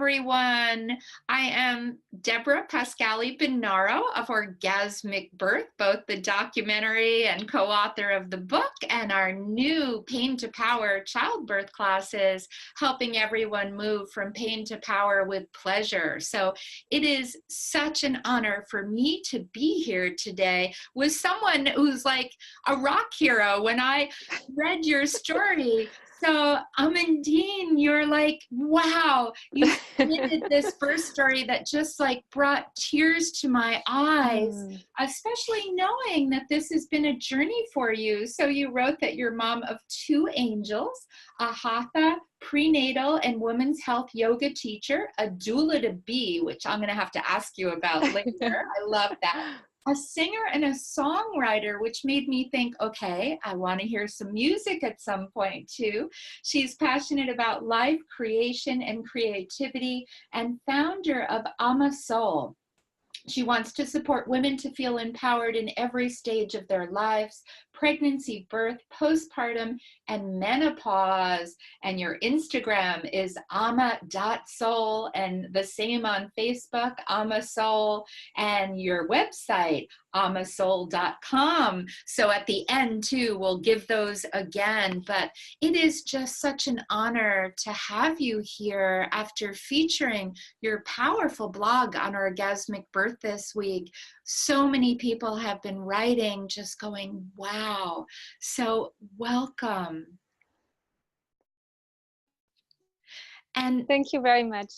everyone. I am Deborah Pascali Binaro of Orgasmic Birth, both the documentary and co-author of the book, and our new Pain to Power childbirth classes, helping everyone move from pain to power with pleasure. So it is such an honor for me to be here today with someone who's like a rock hero. When I read your story, so Amandine, you're like, wow, you submitted this birth story that just like brought tears to my eyes, especially knowing that this has been a journey for you. So you wrote that you're mom of two angels, a hatha prenatal and women's health yoga teacher, a doula to be, which I'm going to have to ask you about later. I love that. A singer and a songwriter, which made me think, okay, I want to hear some music at some point too. She's passionate about life, creation, and creativity, and founder of Ama Soul. She wants to support women to feel empowered in every stage of their lives: pregnancy, birth, postpartum, and menopause. And your Instagram is ama.soul, and the same on Facebook, Ama Soul, and your website, amasoul.com. So at the end too, we'll give those again, but it is just such an honor to have you here after featuring your powerful blog on Orgasmic Birth this week. So many people have been writing, just going, wow. So welcome. And thank you very much.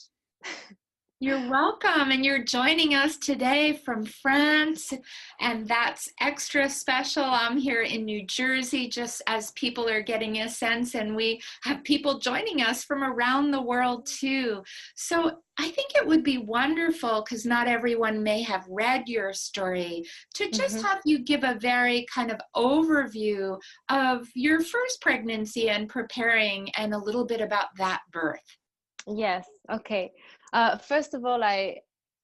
You're welcome, and you're joining us today from France, and that's extra special. I'm here in New Jersey, just as people are getting a sense, and we have people joining us from around the world too. So I think it would be wonderful, because not everyone may have read your story, to just have you give a very kind of overview of your first pregnancy and preparing, and a little bit about that birth. Yes, okay. First of all,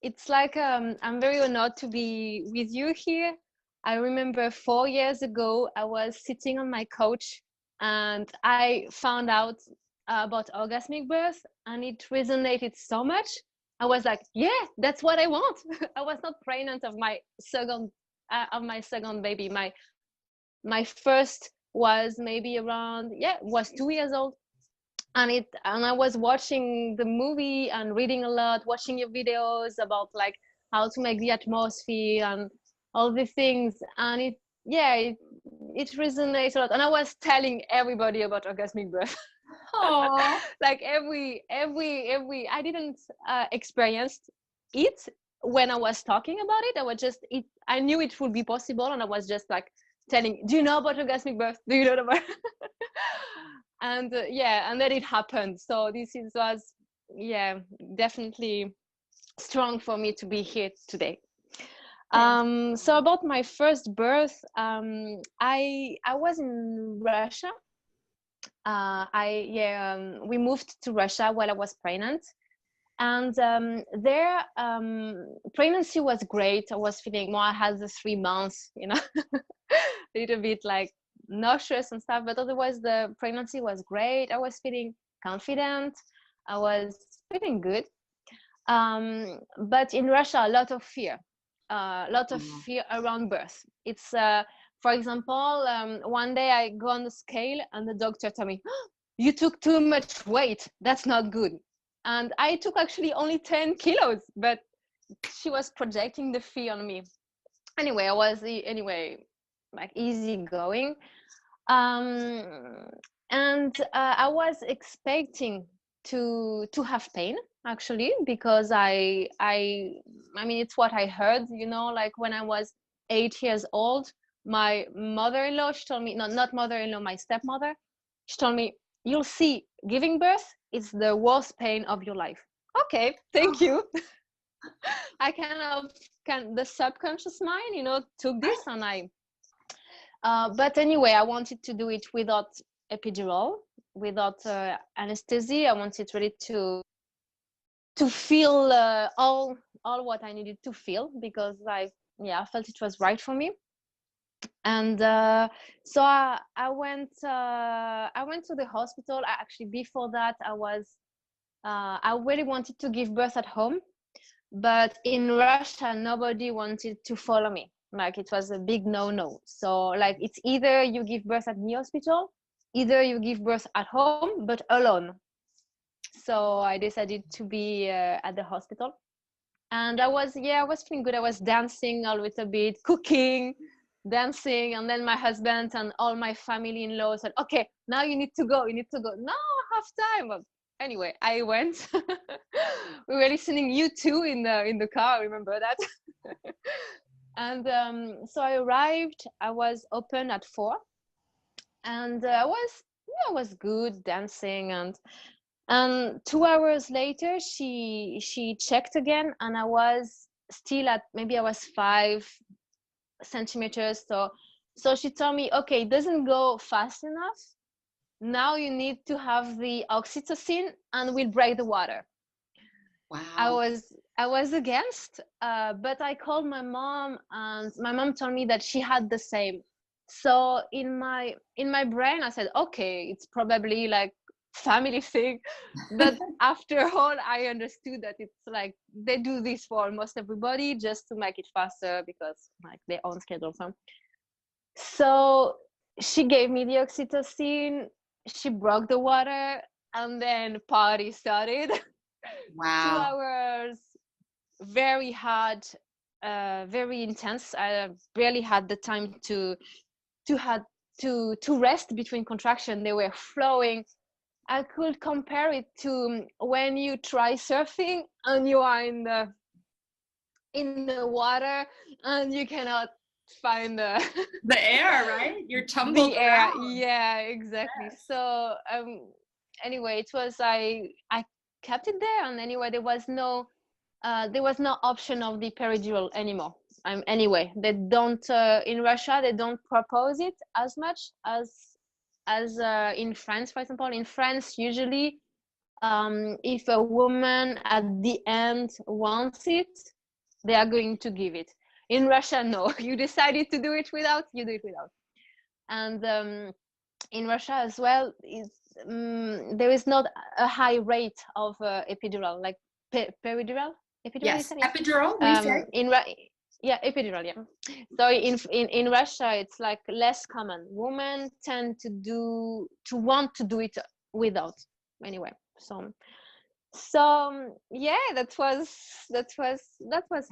it's like I'm very honored to be with you here. I remember 4 years ago, I was sitting on my couch and I found out about orgasmic birth, and it resonated so much. I was like, yeah, that's what I want. I was not pregnant of my second baby. My first was maybe around, was 2 years old. And I was watching the movie and reading a lot, watching your videos about like how to make the atmosphere and all these things, and it resonates a lot. And I was telling everybody about orgasmic birth. Like every I didn't experience it when I was talking about it. I knew it would be possible, and I was just like telling, do you know about orgasmic birth? Do you know about and then it happened. So was definitely strong for me to be here today. So about my first birth, I was in Russia. We moved to Russia while I was pregnant, and there pregnancy was great. I was feeling, well, I had the 3 months, a little bit like nauseous and stuff, but otherwise the pregnancy was great. I was feeling confident, I was feeling good, but in Russia a lot of fear around birth. It's for example, one day I go on the scale and the doctor told me, oh, you took too much weight, that's not good. And I took actually only 10 kilos, but she was projecting the fear on me. Anyway, I was like easygoing, and I was expecting to have pain, actually, because I mean, it's what I heard, like when I was 8 years old, my mother-in-law, she told me, not mother-in-law, my stepmother, she told me, you'll see, giving birth is the worst pain of your life. Okay, thank you. I the subconscious mind, took this, and but anyway, I wanted to do it without epidural, without anesthesia. I wanted really to feel all what I needed to feel, because I felt it was right for me. And so I went to the hospital. Actually, before that, I was I really wanted to give birth at home, but in Russia, nobody wanted to follow me. Like it was a big no-no. So like it's either you give birth at the hospital, either you give birth at home, but alone. So I decided to be at the hospital. And I was feeling good. I was dancing a little bit, cooking, dancing. And then my husband and all my family-in-law said, okay, now you need to go. No, I have time. But anyway, I went. We were listening U2 in the car. I remember that. And so I arrived. I was open at 4. And I was good dancing. And 2 hours later, she checked again, and I was still at, maybe I was 5 centimeters. So she told me, okay, it doesn't go fast enough. Now you need to have the oxytocin, and we'll break the water. Wow. I was against, but I called my mom, and my mom told me that she had the same. So in my brain, I said, okay, it's probably like family thing. But after all, I understood that it's like they do this for almost everybody just to make it faster because like their own schedule. So she gave me the oxytocin, she broke the water, and then party started. Wow. 2 hours, very hard, very intense. I barely had the time to rest between contraction. They were flowing. I could compare it to when you try surfing and you are in the water and you cannot find the air, right? You're tumbled the air. around. Yeah, exactly. Yes. So anyway, it was I kept it there, and anyway there was no option of the peridural anymore. Anyway, they don't in Russia, they don't propose it as much as in France, for example. In France, usually, if a woman at the end wants it, they are going to give it. In Russia, no. You decided to do it without, you do it without. And in Russia as well, there is not a high rate of epidural, like peridural. Epidural, Yes, you said? epidural, we say. Yeah, epidural, yeah. So in Russia, it's like less common. Women tend to want to do it without. Anyway, so yeah, that was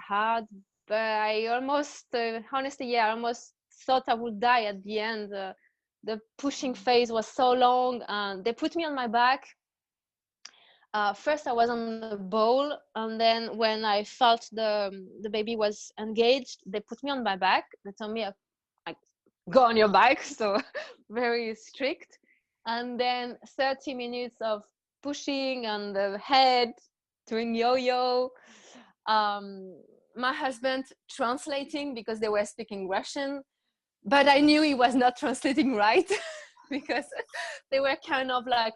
hard. But I almost, honestly, yeah, I almost thought I would die at the end. The pushing phase was so long, and they put me on my back. First I was on the bowl, and then when I felt the baby was engaged, they put me on my back. They told me, like, go on your back, so very strict. And then 30 minutes of pushing on the head, doing yo-yo. My husband translating because they were speaking Russian, but I knew he was not translating right because they were kind of like,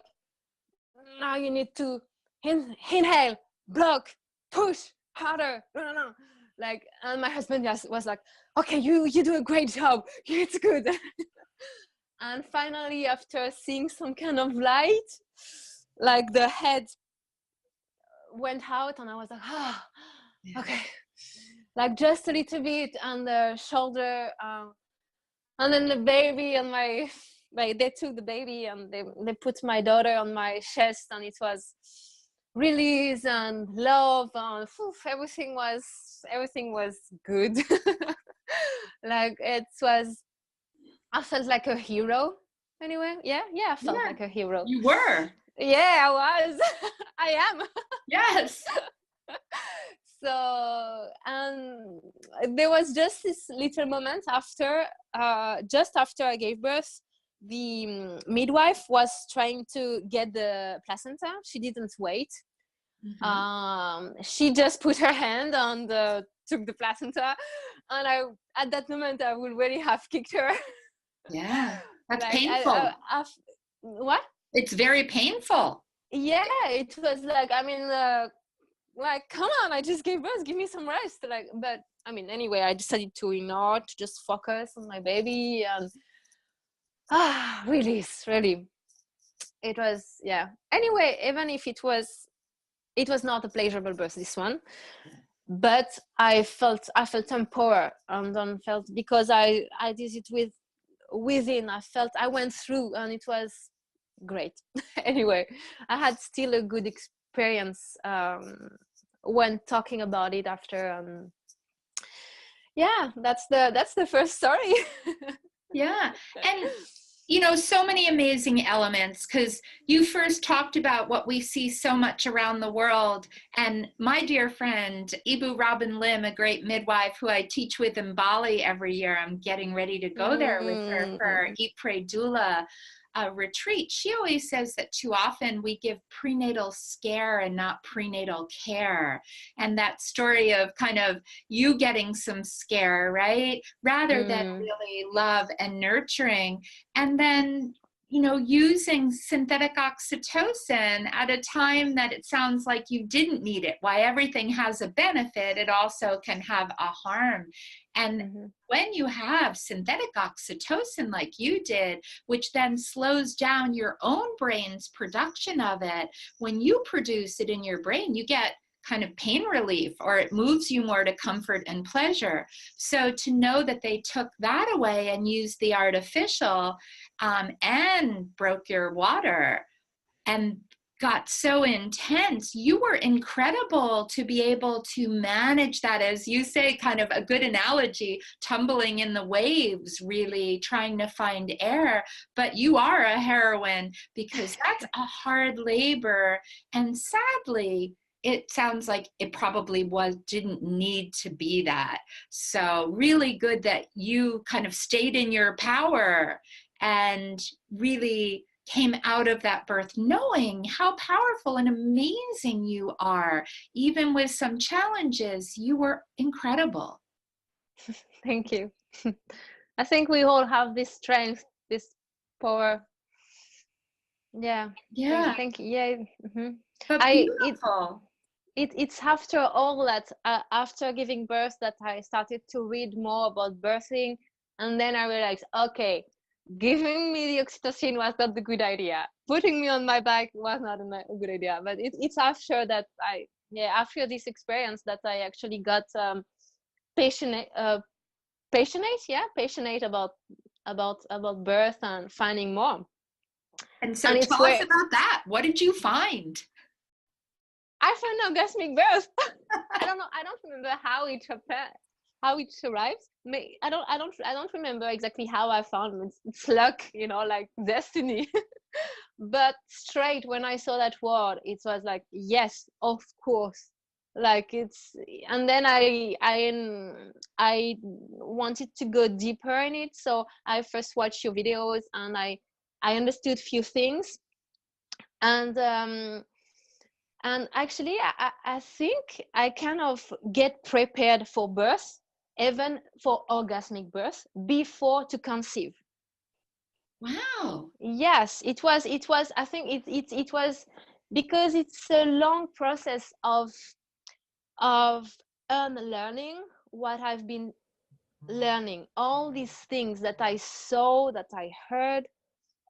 now you need to inhale, block, push harder. No. Like, and my husband just was like, okay, you do a great job. It's good. And finally, after seeing some kind of light, like the head went out, and I was like, okay, like just a little bit on the shoulder, and then the baby and they took the baby and they put my daughter on my chest, and it was release and love, and everything was good. Like I felt like a hero. Anyway, yeah, I felt like a hero. You were. Yeah, I was. I am. Yes. So, and there was just this little moment after, just after I gave birth, the midwife was trying to get the placenta. She didn't wait. She just put her hand on took the placenta, and at that moment I would really have kicked her. Yeah, that's like, painful. What? It's very painful. Yeah, it was like, I mean, like, come on, I just gave birth, give me some rest. Like, but I mean, anyway, I decided to ignore, to just focus on my baby, and release. Really, it was, yeah. Anyway, even if it was it was not a pleasurable birth, this one, but I felt empowered, and felt, because I did it within. I went through, and it was great. Anyway, I had still a good experience when talking about it after. Yeah, that's the first story. Yeah. And you know, so many amazing elements, because you first talked about what we see so much around the world. And my dear friend, Ibu Robin Lim, a great midwife who I teach with in Bali every year, I'm getting ready to go there with her for Eat, Pray, Doula retreat. She always says that too often we give prenatal scare and not prenatal care. And that story of kind of you getting some scare, right? Rather than really love and nurturing. And then, you know, using synthetic oxytocin at a time that it sounds like you didn't need it. Why everything has a benefit, it also can have a harm. And when you have synthetic oxytocin like you did, which then slows down your own brain's production of it, when you produce it in your brain, you get kind of pain relief, or it moves you more to comfort and pleasure. So to know that they took that away and used the artificial and broke your water and got so intense, you were incredible to be able to manage that, as you say, kind of a good analogy, tumbling in the waves, really trying to find air. But you are a heroine, because that's a hard labor. And sadly, it sounds like it probably didn't need to be that. So really good that you kind of stayed in your power and really came out of that birth knowing how powerful and amazing you are. Even with some challenges, you were incredible. Thank you. I think we all have this strength, this power. Yeah. Yeah. Thank you. Yeah. But beautiful. It's after all that, after giving birth, that I started to read more about birthing, and then I realized, okay, giving me the oxytocin was not the good idea. Putting me on my back was not a good idea. But it's after that after this experience that I actually got passionate about birth and finding more. And so tell us about that. What did you find? I found orgasmic birth. I don't remember how it arrives. I don't remember exactly how I found it. It's luck, like destiny. But straight when I saw that word, it was like, yes, of course. Like and then I wanted to go deeper in it. So I first watched your videos, and I understood few things. And actually, I think I kind of get prepared for birth, even for orgasmic birth, before to conceive. Wow. Yes, it was. I think it was because it's a long process of unlearning what I've been learning. All these things that I saw, that I heard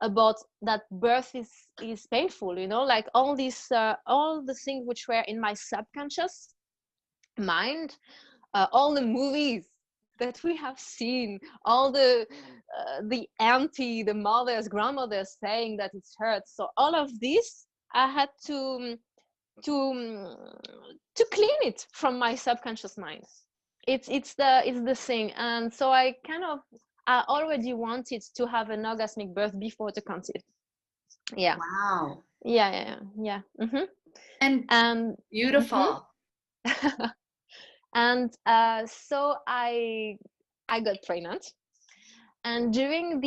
about, that birth is painful, like all the things which were in my subconscious mind, all the movies that we have seen, all the auntie, the mothers, grandmothers saying that it hurts. So all of this, I had to clean it from my subconscious mind. It's the thing. And so I already wanted to have an orgasmic birth before to conceive. Yeah. Wow. Yeah. And beautiful. And so I got pregnant. And during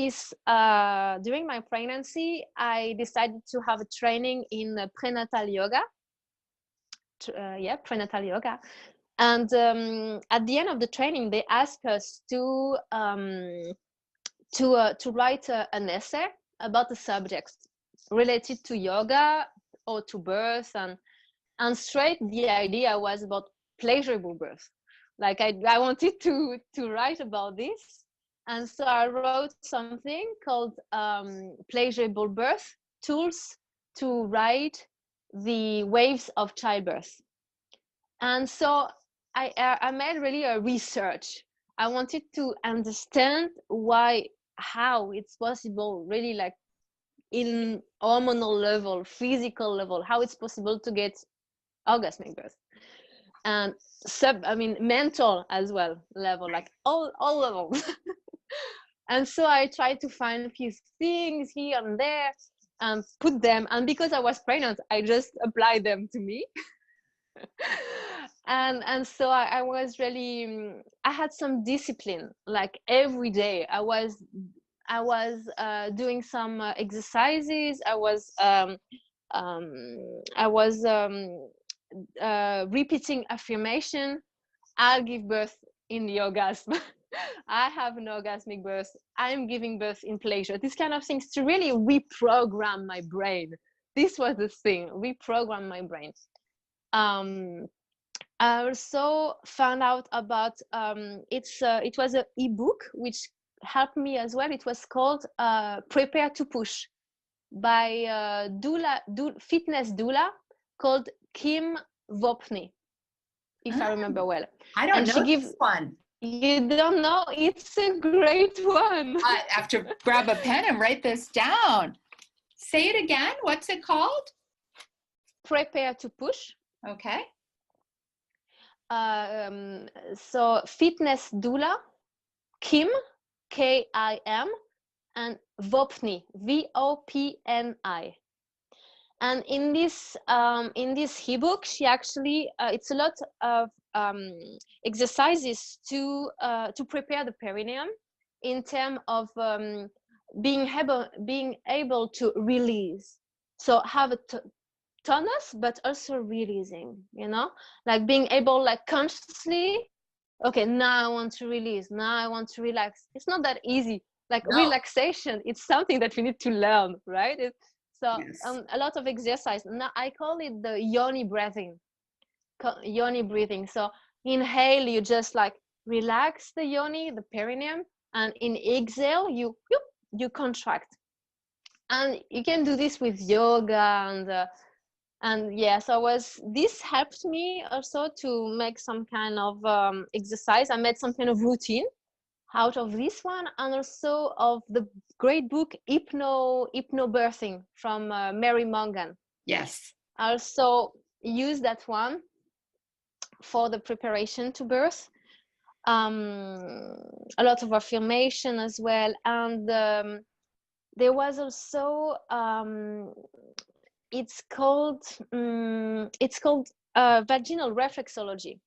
my pregnancy, I decided to have a training in prenatal yoga. Prenatal yoga. And at the end of the training, they asked us to write an essay about the subject related to yoga or to birth, and straight the idea was about pleasurable birth. Like I wanted to write about this, and so I wrote something called pleasurable birth tools to write the waves of childbirth. And so I made really a research. I wanted to understand how it's possible, really, like in hormonal level, physical level, how it's possible to get orgasmic birth, and mental as well level, like all levels. And so I tried to find a few things here and there and put them, and because I was pregnant, I just applied them to me. And so I was really, I had some discipline. Like every day I was doing some exercises. I was repeating affirmation. I'll give birth in the orgasm. I have an orgasmic birth. I'm giving birth in pleasure. These kind of things to really reprogram my brain. This was the thing, reprogram my brain. I also found out about it was an ebook which helped me as well. It was called Prepare to Push by fitness doula called Kim Vopni, if I remember well. I don't know this one. You don't know? It's a great one. I have to grab a pen and write this down. Say it again. What's it called? Prepare to Push. Okay. So fitness doula, Kim, Kim, and Vopni, Vopni. And in this ebook, she actually it's a lot of exercises to prepare the perineum in terms of being able to release. So have a tonus, but also releasing, like being able, like consciously, okay, now I want to release, now I want to relax. It's not that easy. Like relaxation, it's something that we need to learn, right? Yes. A lot of exercise. Now I call it the yoni breathing. So inhale, you just like relax the yoni, the perineum, and in exhale, you contract. And you can do this with yoga and yeah, so this helped me also to make some kind of exercise. I made some kind of routine out of this one, and also of the great book Hypnobirthing from Mary Mongan. Yes. I also use that one for the preparation to birth. A lot of affirmation as well, and there was also it's called vaginal reflexology.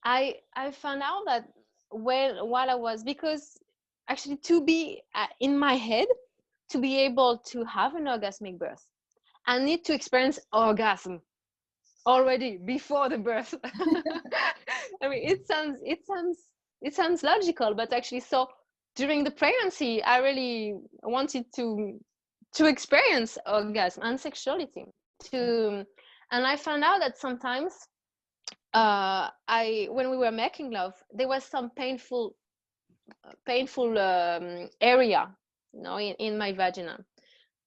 I found out that while I was, because actually to be in my head, to be able to have an orgasmic birth, I need to experience orgasm already before the birth. I mean, it sounds logical, but actually, so during the pregnancy, I really wanted to experience orgasm and sexuality and I found out that sometimes when we were making love, there was some painful area, in my vagina.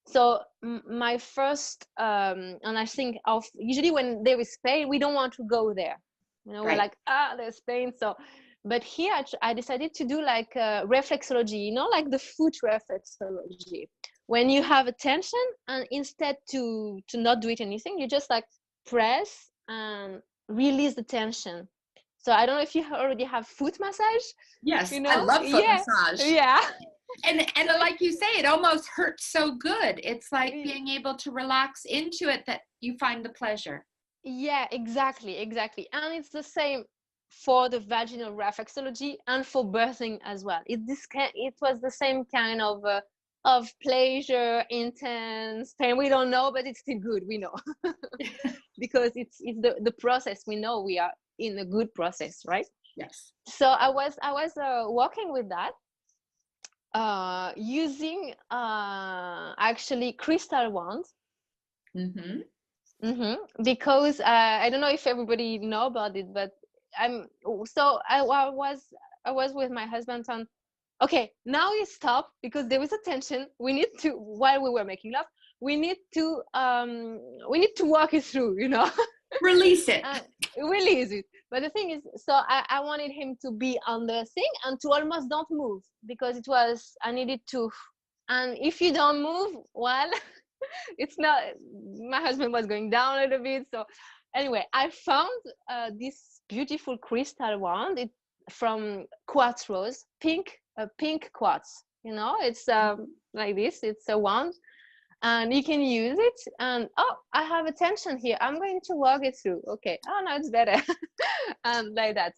So my first and I think of usually when there is pain, we don't want to go there, right. We're like, there's pain. So but here I decided to do like reflexology, like the foot reflexology, when you have a tension, and instead to not do it anything, you just like press and release the tension. So I don't know if you already have foot massage. Yes, I love foot massage. Yeah. And like you say, it almost hurts so good. It's like being able to relax into it that you find the pleasure. Yeah, exactly. And it's the same for the vaginal reflexology and for birthing as well. It was the same kind of pleasure, intense pain. We don't know, but it's still good. We know because it's the process. We know we are in a good process, right? Yes. So I was working with that, using actually crystal wands. Because I don't know if everybody know about it, but I was with my husband on, okay, now we stop because there was a tension. We need to, while we were making love, we need to walk it through, you know. Release it. Release it. But the thing is, so I wanted him to be on the thing and to almost don't move, because I needed to. And if you don't move, well, it's not, my husband was going down a little bit. So anyway, I found this beautiful crystal wand, it from quartz rose, pink quartz, you know, it's like this, it's a wand, and you can use it. And oh, I have a tension here, I'm going to walk it through. Okay, oh no, it's better. And like that.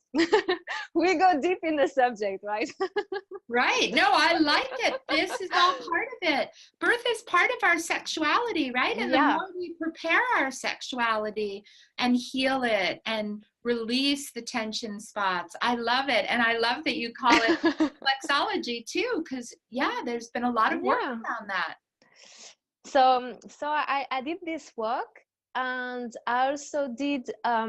We go deep in the subject, right? Right. No, I like it. This is all part of it. Birth is part of our sexuality, right? And the more we prepare our sexuality and heal it and release the tension spots, I love it. And I love that you call it flexology too, because there's been a lot of work around that. So I did this work, and I also did I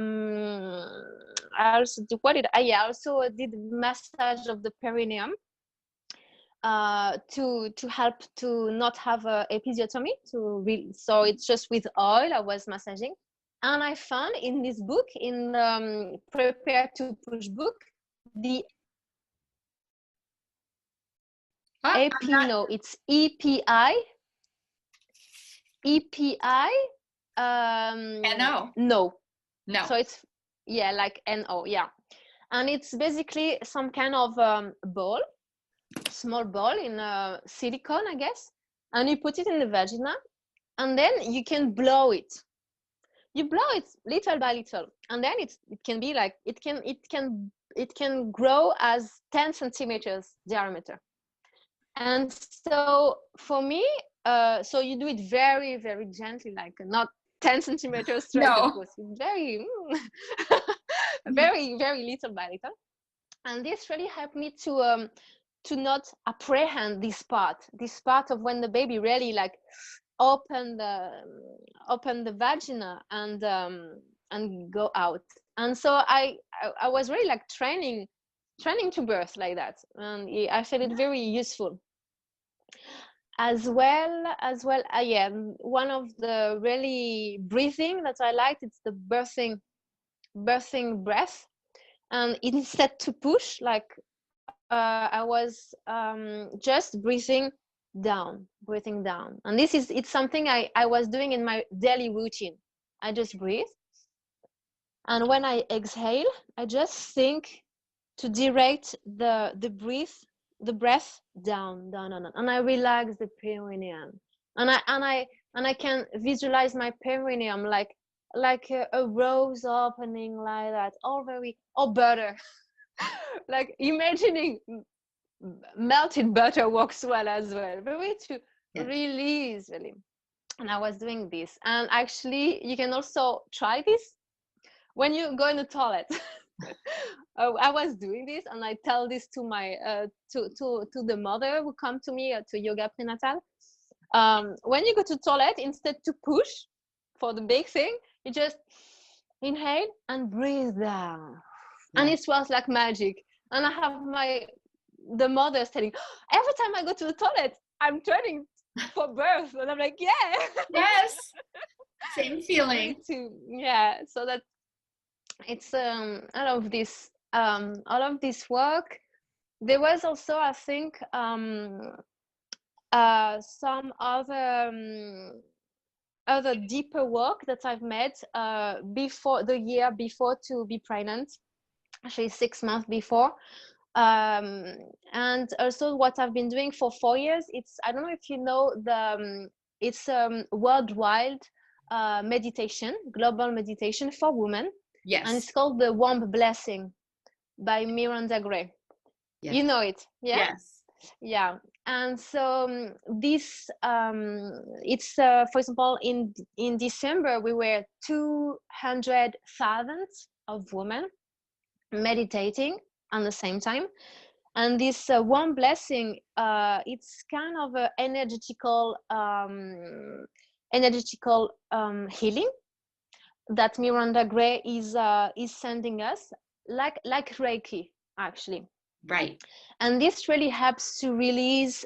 also did massage of the perineum to help to not have a episiotomy, so it's just with oil I was massaging. And I found in this book, in Prepare to Push book, the it's EPI no. So it's like NO, and it's basically some kind of small ball in silicone, I guess, and you put it in the vagina, and then you can blow it. You blow it little by little, and then it can be like it can grow as 10 centimeters diameter. And so for me, so you do it very, very gently, like not 10 centimeters straight, of course. Very, very, very little by little. And this really helped me to not apprehend this part of when the baby really like open the vagina and go out. And so I was really like training to birth like that, and I felt it very useful. As well, one of the really breathing that I liked, it's the birthing breath. And instead to push, like I was just breathing down. And it's something I was doing in my daily routine. I just breathe, and when I exhale, I just think to direct the breath down, and I relax the perineum, and I can visualize my perineum like a rose opening like that, or butter. Like imagining melted butter works well as well, but way to release really. And I was doing this, and actually you can also try this when you go in the toilet. I was doing this, and I tell this to my to the mother who come to me to yoga prenatal. When you go to toilet, instead to push for the big thing, you just inhale and breathe down, and it was like magic. And I have the mothers telling, every time I go to the toilet, I'm turning for birth, and I'm like, yes, same feeling. So that it's all of this work. There was also, I think, some other deeper work that I've made before the year before to be pregnant, actually 6 months before. And also what I've been doing for 4 years, I don't know if you know it's worldwide meditation, global meditation for women. Yes. And it's called the Womb Blessing by Miranda Gray. Yes. You know it? Yeah? Yes. Yeah. And so this, it's, for example, in December, we were 200,000 of women meditating at the same time. And this Womb Blessing, it's kind of an energetical healing that Miranda Gray is sending us, like Reiki, actually. Right. And this really helps to release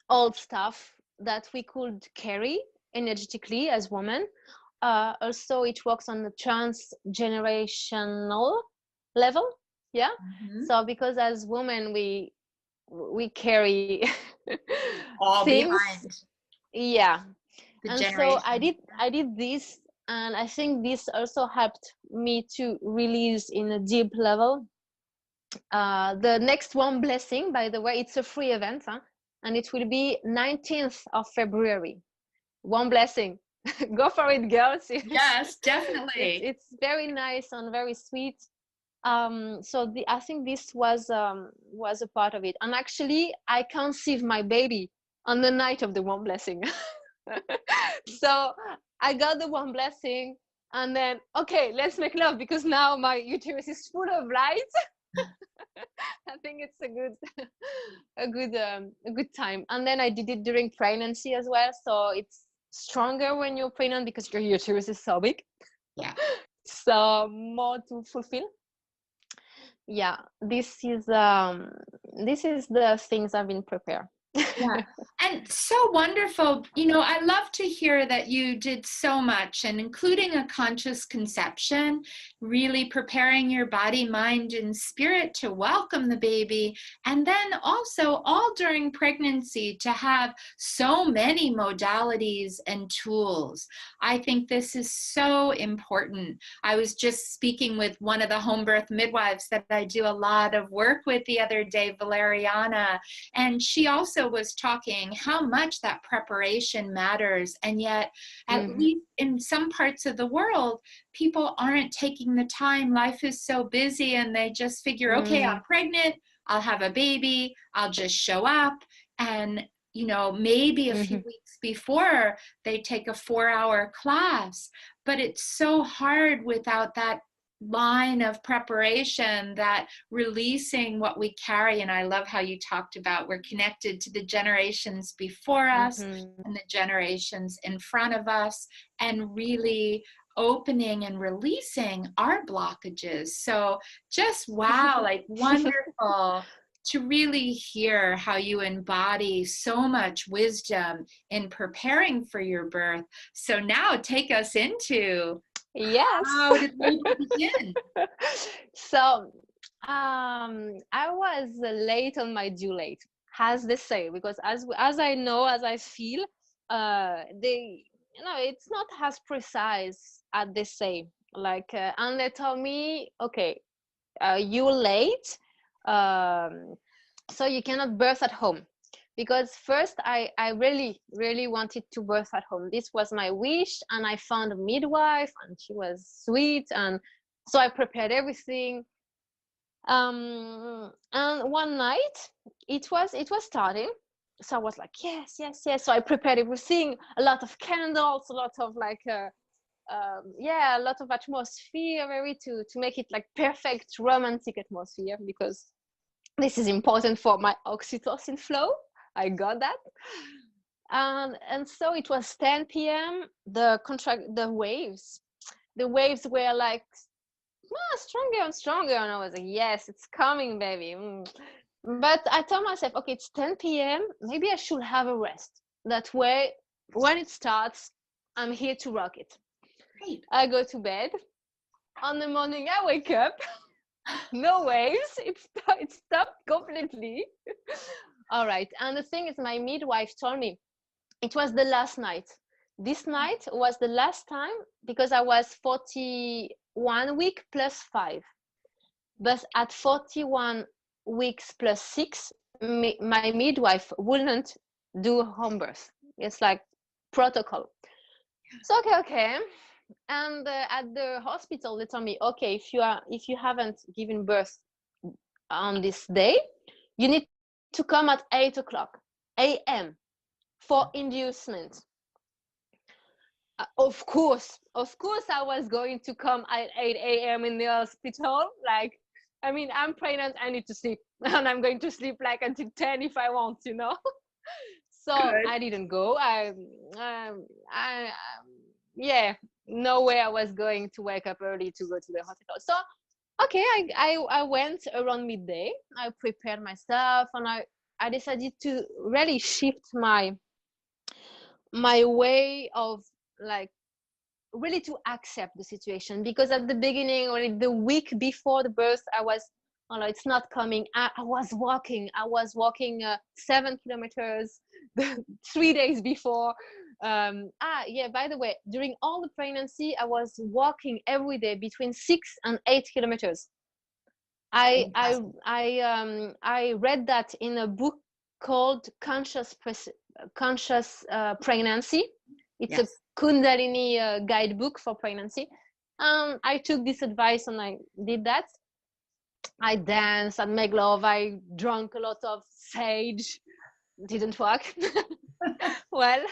old stuff that we could carry energetically as women. Also, it works on the transgenerational level. Yeah. Mm-hmm. So because as women we carry All things. behind Yeah. the And so generation. I did this, and I think this also helped me to release in a deep level. The next one blessing, by the way, it's a free event, huh? And it will be 19th of February. One blessing. Go for it, girls. Yes, definitely. It's very nice and very sweet. So I think this was a part of it. And actually, I conceived my baby on the night of the one blessing. So I got the one blessing, and then okay, let's make love, because now my uterus is full of light. I think it's a good time. And then I did it during pregnancy as well, so it's stronger when you're pregnant because your uterus is so big. Yeah. So more to fulfill. Yeah, this is the things I've been prepared. Yeah. And so wonderful. You know, I love to hear that you did so much, and including a conscious conception, really preparing your body, mind, and spirit to welcome the baby. And then also all during pregnancy to have so many modalities and tools. I think this is so important. I was just speaking with one of the home birth midwives that I do a lot of work with the other day, Valeriana, and she also was talking how much that preparation matters. And yet, at least in some parts of the world, people aren't taking the time. Life is so busy, and they just figure, okay, I'm pregnant, I'll have a baby, I'll just show up. And, you know, maybe a few weeks before they take a 4-hour class. But it's so hard without that line of preparation, that releasing what we carry. And I love how you talked about we're connected to the generations before us and the generations in front of us, and really opening and releasing our blockages. So just wow, like wonderful to really hear how you embody so much wisdom in preparing for your birth. So now take us into Yes. how did labor begin? So I was late on my due date, as they say, because as I know, as I feel, they, you know, it's not as precise as they say. Like, and they told me, okay, you're late, so you cannot birth at home. Because first I really wanted to birth at home. This was my wish, and I found a midwife, and she was sweet, and so I prepared everything. And one night it was starting, so I was like, yes. So I prepared everything, a lot of candles, a lot of like a lot of atmosphere, very to make it like perfect romantic atmosphere, because this is important for my oxytocin flow. I got that. And so it was 10 p.m. The waves were like stronger and stronger, and I was like, yes, it's coming, baby. But I told myself, okay, it's 10 p.m. maybe I should have a rest. That way, when it starts, I'm here to rock it. Great. I go to bed. On the morning, I wake up. No waves. It stopped completely. All right. And the thing is, my midwife told me it was the last night. This night was the last time, because I was 41 weeks plus 5. But at 41 weeks plus 6, my midwife wouldn't do home birth. It's like protocol. So okay. And at the hospital, they told me, okay, if you haven't given birth on this day, you need to come at 8:00 a.m. for inducement. Of course, I was going to come at 8 a.m. in the hospital. Like, I mean, I'm pregnant, I need to sleep, and I'm going to sleep like until 10 if I want, you know. So Good. I didn't go. Yeah, no way I was going to wake up early to go to the hospital. So okay, I went around midday. I prepared myself, and I decided to really shift my my way of like really to accept the situation, because at the beginning or like the week before the birth I was, oh no, it's not coming. I was walking 7 kilometers 3 days before. Yeah, by the way, during all the pregnancy I was walking every day between 6 and 8 kilometers. I read that in a book called Conscious Pregnancy. It's a Yes. Kundalini guidebook for pregnancy. I took this advice and I did that. I danced and made love. I drank a lot of sage. Didn't work. Well,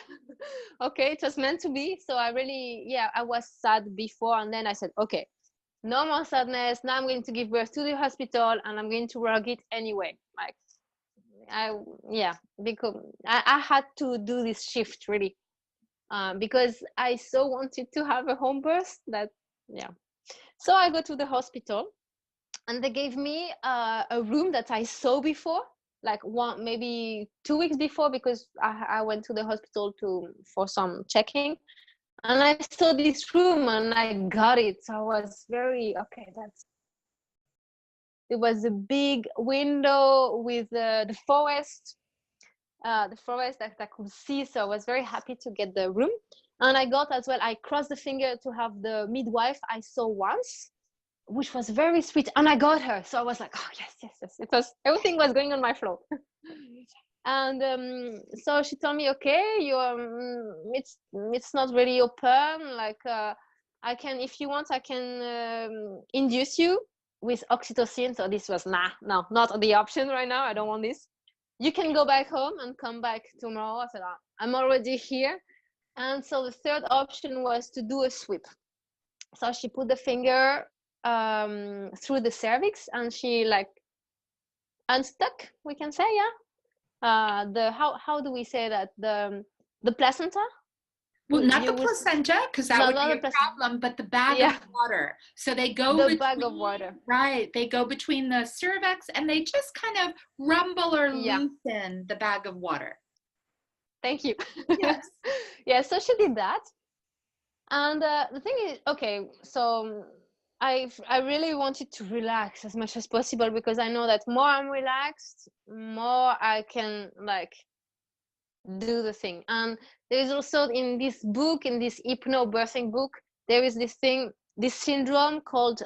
okay, it was meant to be. So I really, yeah, I was sad before, and then I said, okay, no more sadness. Now I'm going to give birth to the hospital, and I'm going to work it anyway. Like, yeah, because I had to do this shift really, because I so wanted to have a home birth that, yeah. So I go to the hospital, and they gave me a room that I saw before, like maybe 2 weeks before, because I went to the hospital for some checking, and I saw this room and I got it. So I was very okay. It was a big window with the forest that I could see. So I was very happy to get the room. And I got as well, I crossed the finger to have the midwife I saw once, which was very sweet. And I got her. So I was like, oh, yes, yes, yes. Everything was going on my flow. And so she told me, okay, it's not really open. Like, I can, if you want, I can induce you with oxytocin. So this was, no, not the option right now. I don't want this. You can go back home and come back tomorrow. I said, I'm already here. And so the third option was to do a sweep. So she put the finger through the cervix, and she like unstuck, we can say, yeah. How do we say that, the placenta? Well, not the placenta, because that would be a problem, but the bag of water. So they go the bag of water. Right. They go between the cervix and they just kind of rumble or loosen the bag of water. Thank you. Yes. Yeah, so she did that. And the thing is, okay, so I really wanted to relax as much as possible, because I know that more I'm relaxed, more I can like do the thing. And there is also in this book, in this hypnobirthing book, there is this syndrome called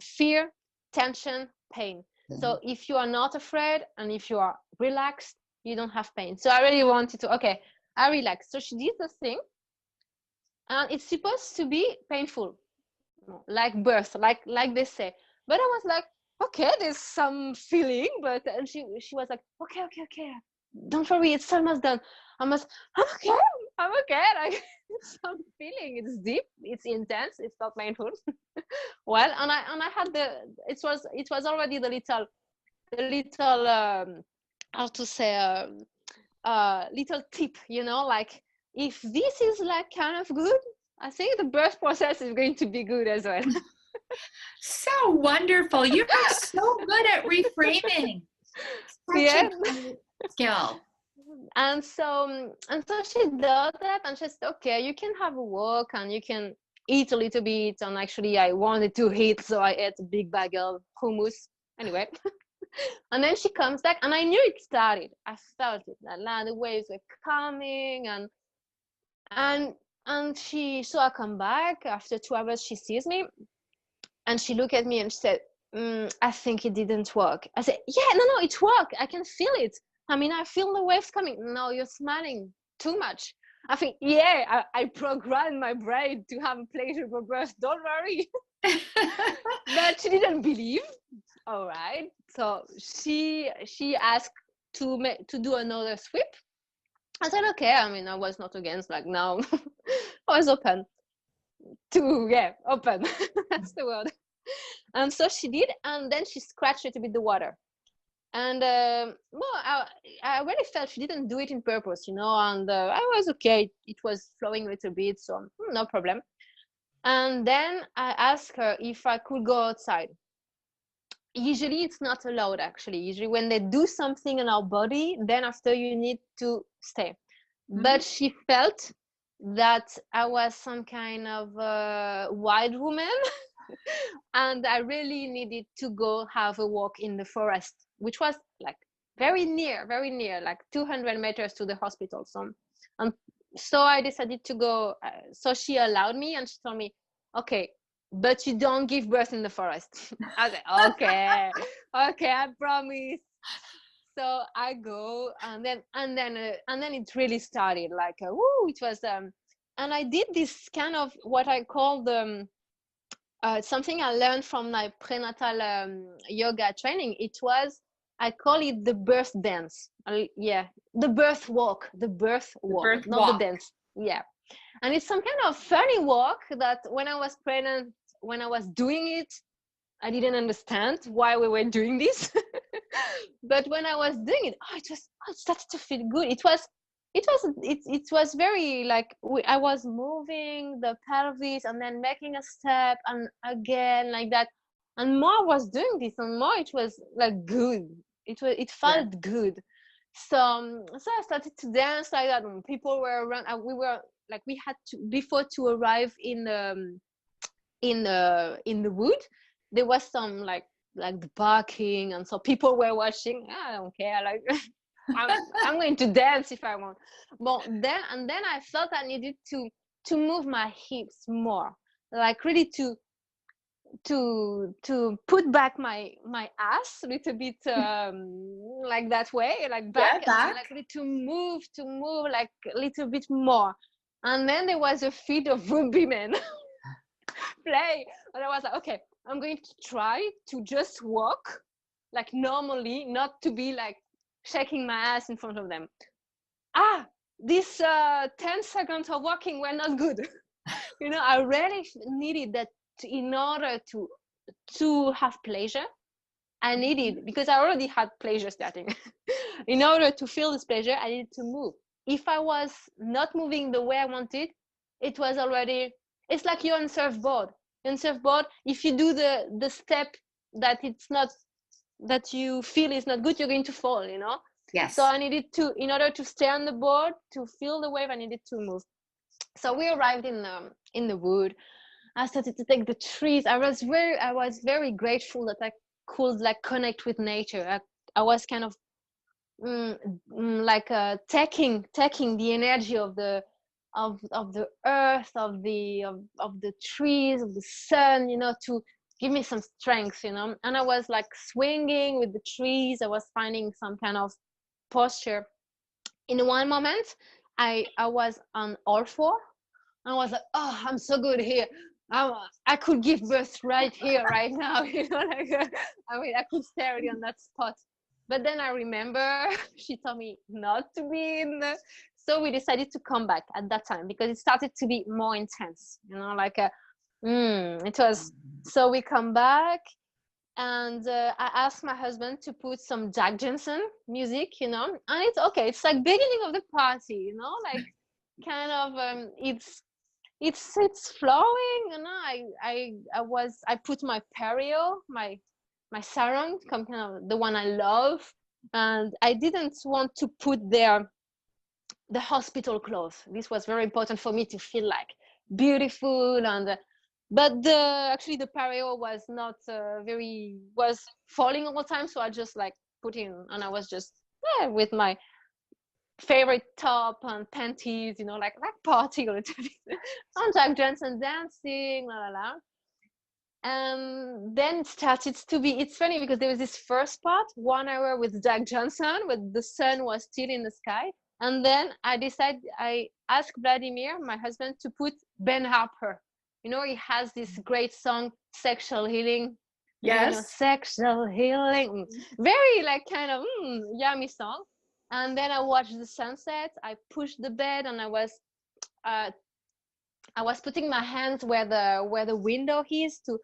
fear, tension, pain. So if you are not afraid and if you are relaxed, you don't have pain. So I really wanted to, okay, I relaxed. So she did the thing, and it's supposed to be painful, like birth, like they say. But I was like, okay, there's some feeling, but and she was like, okay, don't worry, it's almost done. I'm okay, like it's some feeling, it's deep, it's intense, it's not painful. Well, and I had it was already the little how to say, little tip, like, if this is like kind of good, I think the birth process is going to be good as well. So wonderful. You are so good at reframing. Such a skill. And so she does that, and she said, okay, you can have a walk and you can eat a little bit. And actually I wanted to eat, so I ate a big bag of hummus anyway. And then she comes back, and I knew it started. I felt it, the waves were coming, and so I come back after 2 hours. She sees me and she looked at me and she said, I think it didn't work. I said, yeah, no, it worked. I can feel it. I mean, I feel the waves coming. No, you're smiling too much. I think, yeah, I programmed my brain to have a pleasurable birth. Don't worry. But she didn't believe. All right. So she asked to do another sweep. I said, okay. I mean, I was not against, like, no. I was open to, open. That's the word. And so she did, and then she scratched a little bit the water. And I really felt she didn't do it in purpose, and I was okay. It was flowing a little bit, so no problem. And then I asked her if I could go outside. Usually it's not allowed, actually. Usually when they do something in our body, then after you need to stay. but she felt that I was some kind of wild woman and I really needed to go have a walk in the forest, which was like very near, like 200 meters to the hospital. So I decided to go. So she allowed me and she told me, okay, but you don't give birth in the forest. I said, okay, I promise. So I go, and then it really started like, it was, and I did this kind of what I call the, something I learned from my prenatal yoga training. I call it the birth dance. The birth walk, Birth not the walk. dance. Yeah. And it's some kind of funny walk that when I was pregnant, when I was doing it, I didn't understand why we were doing this. But when I was doing it, it started to feel good. It was very like, I was moving the pelvis and then making a step and again like that. And more was doing this and more it was like good. It felt good. So I started to dance like that and people were around. We had to, before to arrive in the wood, there was some like the barking, and so people were watching. I don't care, like I'm going to dance if I want. But then I felt I needed to move my hips more, like really to put back my ass a little bit, like that way, like back, and like really to move like a little bit more. And then there was a feat of rugby men play, and I was like, okay, I'm going to try to just walk like normally, not to be like shaking my ass in front of them. These 10 seconds of walking were not good. I really needed that in order to have pleasure. I needed, because I already had pleasure starting. In order to feel this pleasure, I needed to move. If I was not moving the way I wanted, it was already, it's like you're on surfboard. In surfboard, if you do the step that it's not, that you feel is not good, you're going to fall, Yes. So I needed to, in order to stay on the board, to feel the wave, I needed to move. So we arrived in the wood. I started to take the trees. I was very grateful that I could like connect with nature. I was kind of like taking the energy of the earth, of the trees, of the sun, to give me some strength, and I was like swinging with the trees. I was finding some kind of posture. In one moment I was on all four. I was like, oh, I'm so good here. I could give birth right here, right now. I could stay already on that spot. But then I remember she told me not to be in the. So we decided to come back at that time because it started to be more intense. It was. So we come back, and I asked my husband to put some Jack Johnson music, and it's okay. It's like beginning of the party, like kind of it's flowing, I put my perio, my sarong, kind of the one I love, and I didn't want to put the hospital clothes. This was very important for me to feel like beautiful, and but actually the perio was not was falling all the time, so I just like put in, and I was just with my favorite top and panties, like party a little bit. On Jack Johnson dancing, la la la. And then it started to be, it's funny because there was this first part, 1 hour with Jack Johnson, where the sun was still in the sky. And then I asked Vladimir, my husband, to put Ben Harper. He has this great song, Sexual Healing. Yes. Sexual Healing. Very like kind of yummy song. And then I watched the sunset. I pushed the bed, and I was putting my hands where the window is to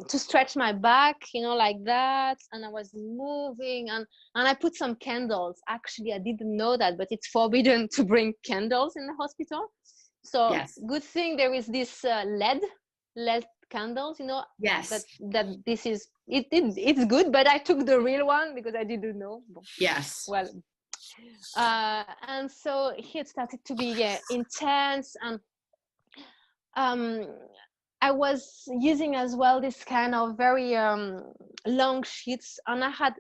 stretch my back, like that. And I was moving, and I put some candles. Actually, I didn't know that, but it's forbidden to bring candles in the hospital. So yes. Good thing there is this LED candles, yes, that this is it's good, but I took the real one because I didn't know. Yes. Well, And so it started to be intense, and I was using as well this kind of very long sheets, and I had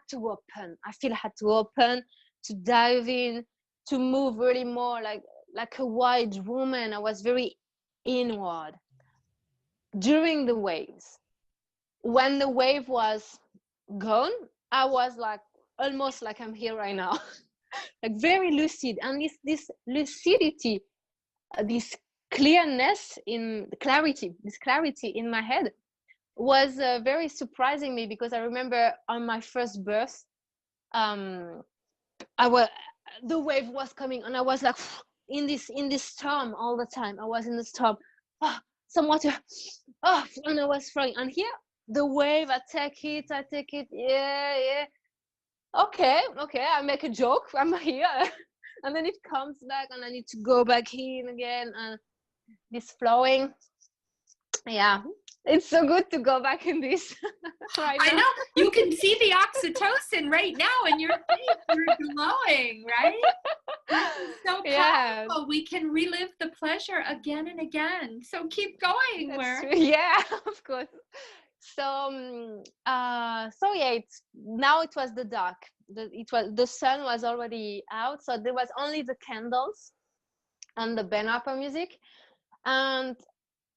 to open. I feel I had to open, to dive in, to move really more like a wide woman. I was very inward during the waves. When the wave was gone, I was like almost like I'm here right now, like very lucid. And this lucidity, this clearness in clarity, this clarity in my head was very surprising me, because I remember on my first birth, the wave was coming, and I was like in this storm all the time. I was in the storm, some water, and I was throwing. And here, the wave, I take it, yeah. Okay, I make a joke, I'm here, and then it comes back, and I need to go back in again, and this flowing. Yeah, it's so good to go back in this right now. I know, you can see the oxytocin right now in your face. You're glowing, right? This is so powerful. Yeah. We can relive the pleasure again and again. So keep going. Yeah, of course. So yeah, now it was the dark. The sun was already out, so there was only the candles and the Ben Harper music. And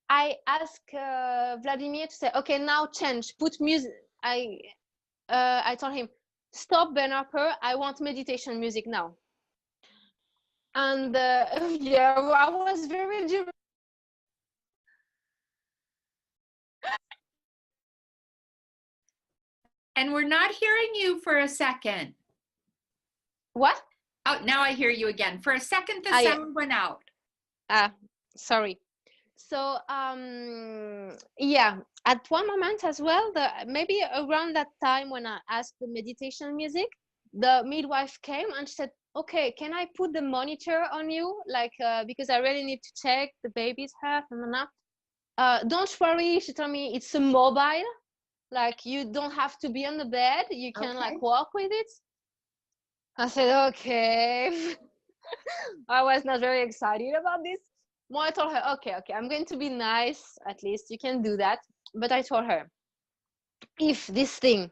I asked Vladimir to say, okay, now change, put music. I told him, stop Ben Harper, I want meditation music now. And yeah, I was very And we're not hearing you for a second. What? Oh, now I hear you again. For a second, the sound went out. Sorry. So yeah, at one moment as well, maybe around that time when I asked the meditation music, the midwife came and she said, okay, can I put the monitor on you, like because I really need to check the baby's health. Don't worry, she told me, it's a mobile, like you don't have to be on the bed, you can like walk with it. I said, okay. I was not very excited about this. Well, I told her, okay, I'm going to be nice, at least you can do that. But I told her, if this thing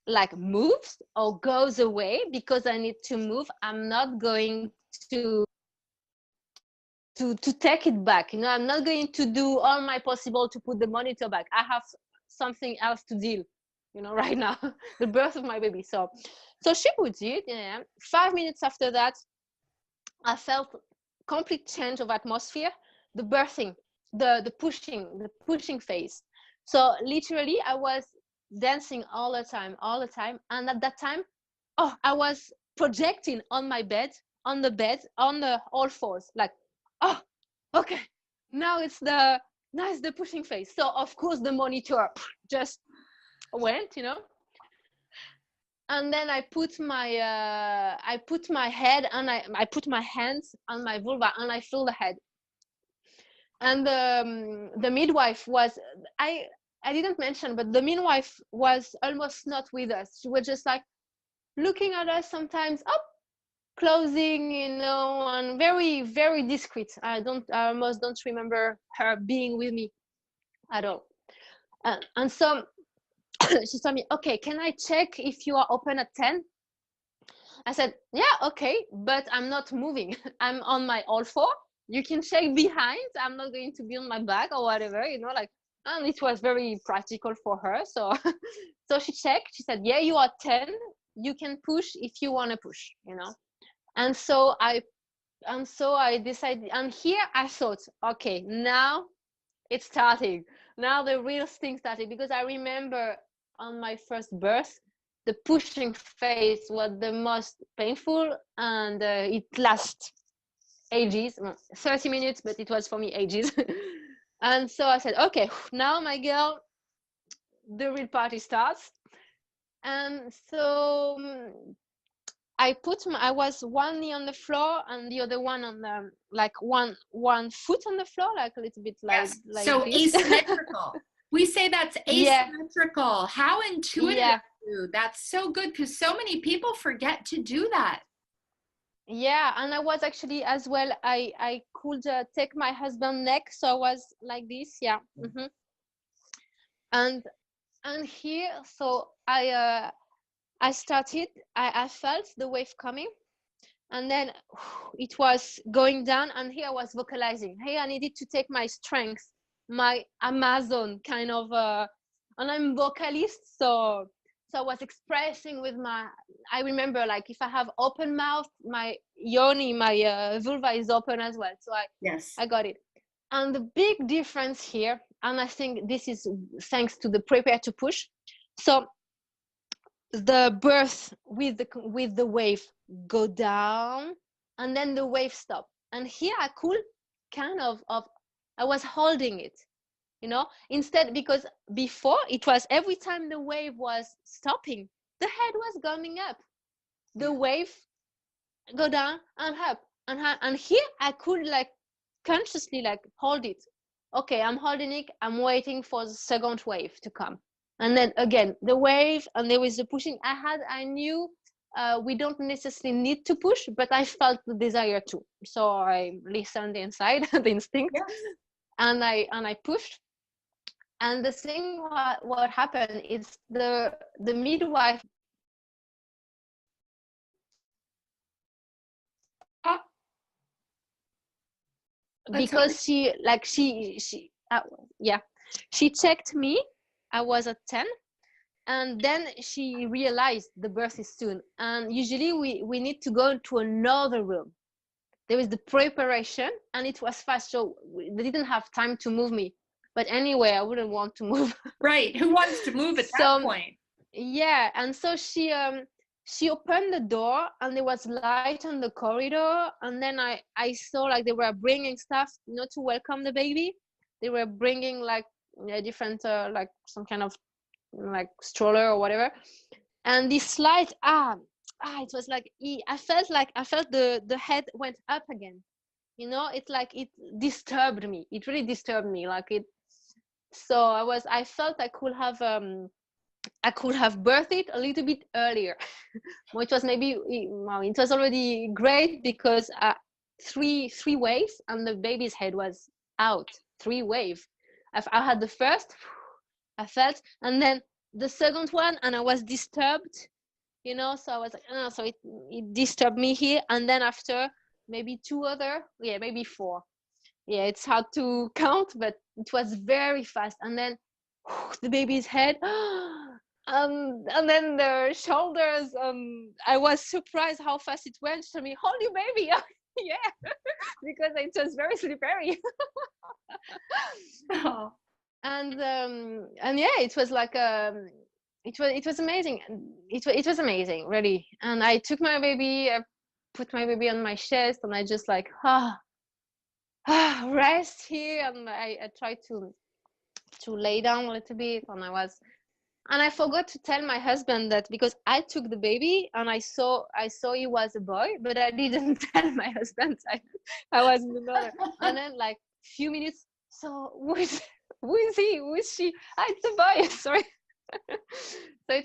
like moves or goes away because I need to move, I'm not going to take it back. You know, I'm not going to do all my possible to put the monitor back. I have something else to deal, you know, right now, the birth of my baby. So she put it. Yeah. 5 minutes after that, I felt complete change of atmosphere, the birthing, the pushing phase. So literally I was dancing all the time, and at that time, I was projecting on my bed, on the all fours, like, okay, now it's the pushing phase. So of course the monitor just went, you know. And then I put my head, and I put my hands on my vulva, and I feel the head. And the midwife was, I didn't mention, but the midwife was almost not with us. She was just like looking at us sometimes, closing, you know, and very, very discreet. I almost don't remember her being with me at all. And so she told me, okay, can I check if you are open at 10? I said, yeah, okay, but I'm not moving. I'm on my all four. You can check behind. I'm not going to be on my back or whatever, you know, like, and it was very practical for her. So, so she checked. She said, yeah, you are 10. You can push if you want to push, you know. And so I decided, and here I thought, okay, now it's starting. Now the real thing started, because I remember on my first birth, the pushing phase was the most painful, and it lasts ages, 30 minutes, but it was for me ages. And so I said, okay, now my girl, the real party starts. And so I was one knee on the floor and the other one on the, like one foot on the floor, like a little bit like, yes. like so this. Asymmetrical. We say that's asymmetrical. Yeah. How intuitive you. That's so good because so many people forget to do that. Yeah, and I was actually as well. I could take my husband's neck, so I was like this. Yeah. And here, so I started. I felt the wave coming, and then it was going down, and here I was vocalizing. Here I needed to take my strength, my Amazon kind of. And I'm vocalist, so I was expressing with my. I remember, like, if I have open mouth, my yoni, my vulva is open as well. So Yes. I got it. And the big difference here, and I think this is thanks to the prepare to push. So the birth with the wave go down, and then the wave stop. And here I could kind of I was holding it, instead, because before it was every time the wave was stopping, the head was going up, the wave go down and up, and here I could like consciously like hold it. Okay, I'm holding it, I'm waiting for the second wave to come, and then again the wave, and there was the pushing. I knew we don't necessarily need to push, but I felt the desire to, so I listened inside the instinct. Yes. And I pushed. And the thing what happened is the midwife, because she checked me. I was at 10, and then she realized the birth is soon, and usually we need to go to another room. There is the preparation, and it was fast, so they didn't have time to move me. But anyway, I wouldn't want to move. Right, who wants to move at that point? Yeah, and so she opened the door, and there was light on the corridor, and then I saw like they were bringing stuff, to welcome the baby. They were bringing like different like some kind of like stroller or whatever, and this light, it was like I felt the head went up again. It's like it disturbed me. It really disturbed me, like it. So I felt I could have birthed it a little bit earlier, which was maybe, well, it was already great because three waves and the baby's head was out. 3 waves. I had the first, I felt, and then the second one, and I was disturbed, so I was like, so it disturbed me here, and then after maybe 2 other, maybe 4. It's hard to count, but it was very fast. And then the baby's head, and then the shoulders. I was surprised how fast it went. She told me, "Hold your baby." Yeah, because it was very slippery. Oh. And yeah, it was like it was amazing. It was amazing, really. And I took my baby, I put my baby on my chest, and I just like rest here, and I tried to lay down a little bit, and I forgot to tell my husband that, because I took the baby and I saw he was a boy, but I didn't tell my husband I was the mother. And then like few minutes, so who is he, who is she? It's a boy. Sorry. So it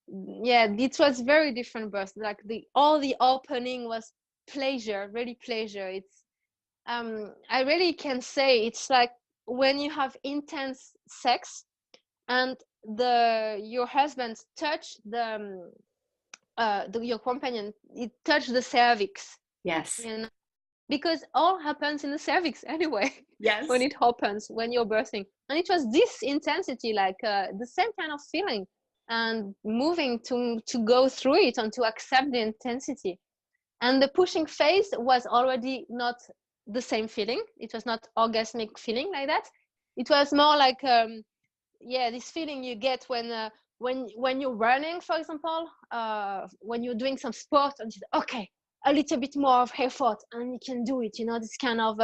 was it was very different birth. Like all the opening was pleasure, really pleasure. It's I really can say it's like when you have intense sex and your husband touch your companion, it touched the cervix. Yes. Because all happens in the cervix anyway. Yes. When it happens, when you're birthing. And it was this intensity, like the same kind of feeling, and moving to go through it and to accept the intensity. And the pushing phase was already not the same feeling. It was not orgasmic feeling like that. It was more like this feeling you get when you're running, for example, when you're doing some sport, and okay, a little bit more of effort and you can do it, this kind of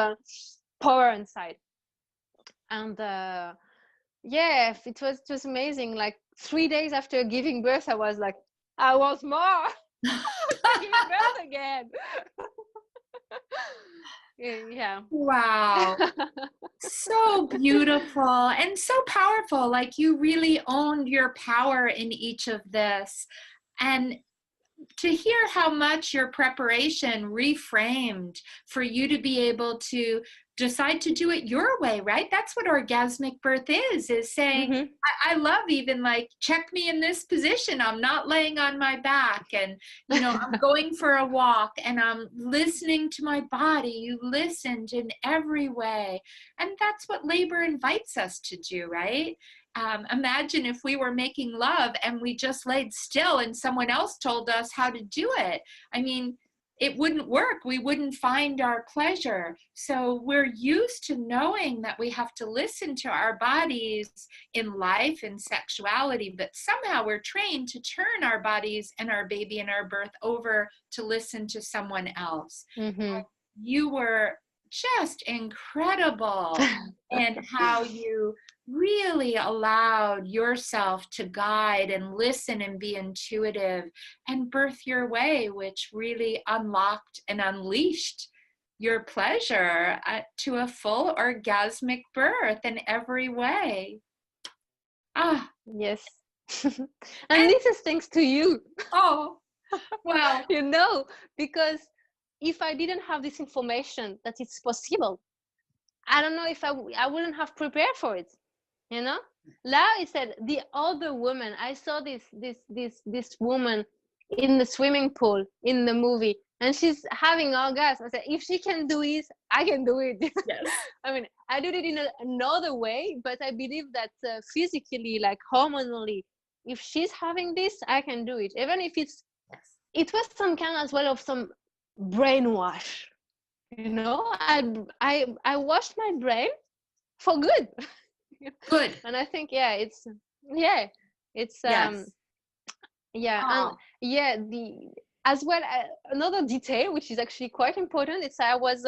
power inside. And it was amazing. Like 3 days after giving birth, I was like, I want more. Give birth again. Yeah. Wow. So beautiful and so powerful. Like you really owned your power in each of this. And to hear how much your preparation reframed for you to be able to decide to do it your way, right? That's what orgasmic birth is saying, Mm-hmm. I love even like, check me in this position. I'm not laying on my back and, I'm going for a walk and I'm listening to my body. You listened in every way. And that's what labor invites us to do, right? Imagine if we were making love and we just laid still and someone else told us how to do it. I mean, it wouldn't work. We wouldn't find our pleasure. So we're used to knowing that we have to listen to our bodies in life and sexuality, but somehow we're trained to turn our bodies and our baby and our birth over to listen to someone else. Mm-hmm. You were just incredible in how you really allowed yourself to guide and listen and be intuitive and birth your way, which really unlocked and unleashed your pleasure to a full orgasmic birth in every way. Ah, Yes. And and this is thanks to you. oh, well, Because if I didn't have this information that it's possible, I don't know if I wouldn't have prepared for it. Lau said the other woman. I saw this woman in the swimming pool in the movie, and she's having orgasm. I said, if she can do it, I can do it. yes. I mean, I did it in another way, but I believe that physically, like hormonally, if she's having this, I can do it. Even if it was some kind as well of some brainwash. I washed my brain for good. Good. And I think it's Yes. and Oh, the as well another detail which is actually quite important. It's I was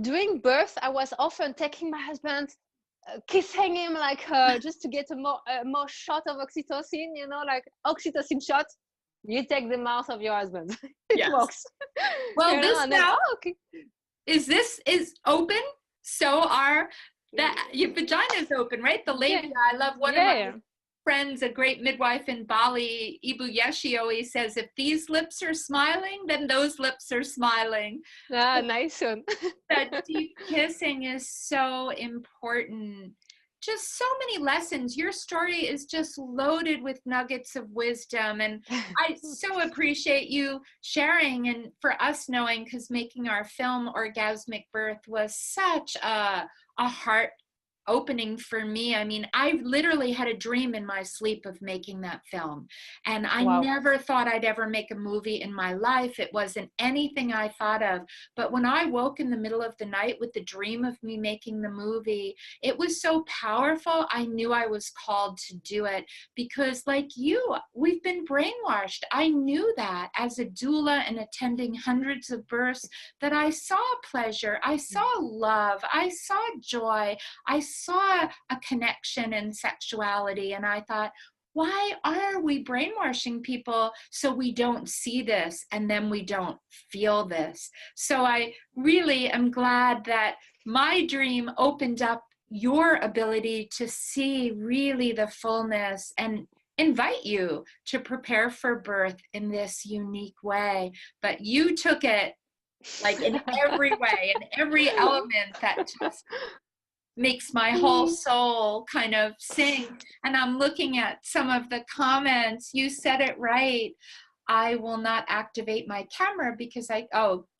during birth I was often taking my husband, kissing him like just to get a more shot of oxytocin, like oxytocin shot. You take the mouth of your husband. It yes. works. Well, this And then, now okay. is open. So your vagina is open, right? The labia. I love one of my friends, a great midwife in Bali, Ibu Yeshi, always says, if these lips are smiling, then those lips are smiling. Nice one. That deep kissing is so important. Just so many lessons. Your story is just loaded with nuggets of wisdom. And I so appreciate you sharing and for us knowing, because making our film Orgasmic Birth was such a heart opening for me. I mean, I literally had a dream in my sleep of making that film. And I never thought I'd ever make a movie in my life. It wasn't anything I thought of. But when I woke in the middle of the night with the dream of me making the movie, it was so powerful. I knew I was called to do it because, like you, we've been brainwashed. I knew that as a doula and attending hundreds of births, that I saw pleasure, I saw love, I saw joy, I saw a connection in sexuality. And I thought, why are we brainwashing people so we don't see this and then we don't feel this? So I really am glad that my dream opened up your ability to see really the fullness and invite you to prepare for birth in this unique way. But you took it like in every way, in every element that just makes my whole soul kind of sing. And I'm looking at some of the comments. You said it right. I will not activate my camera because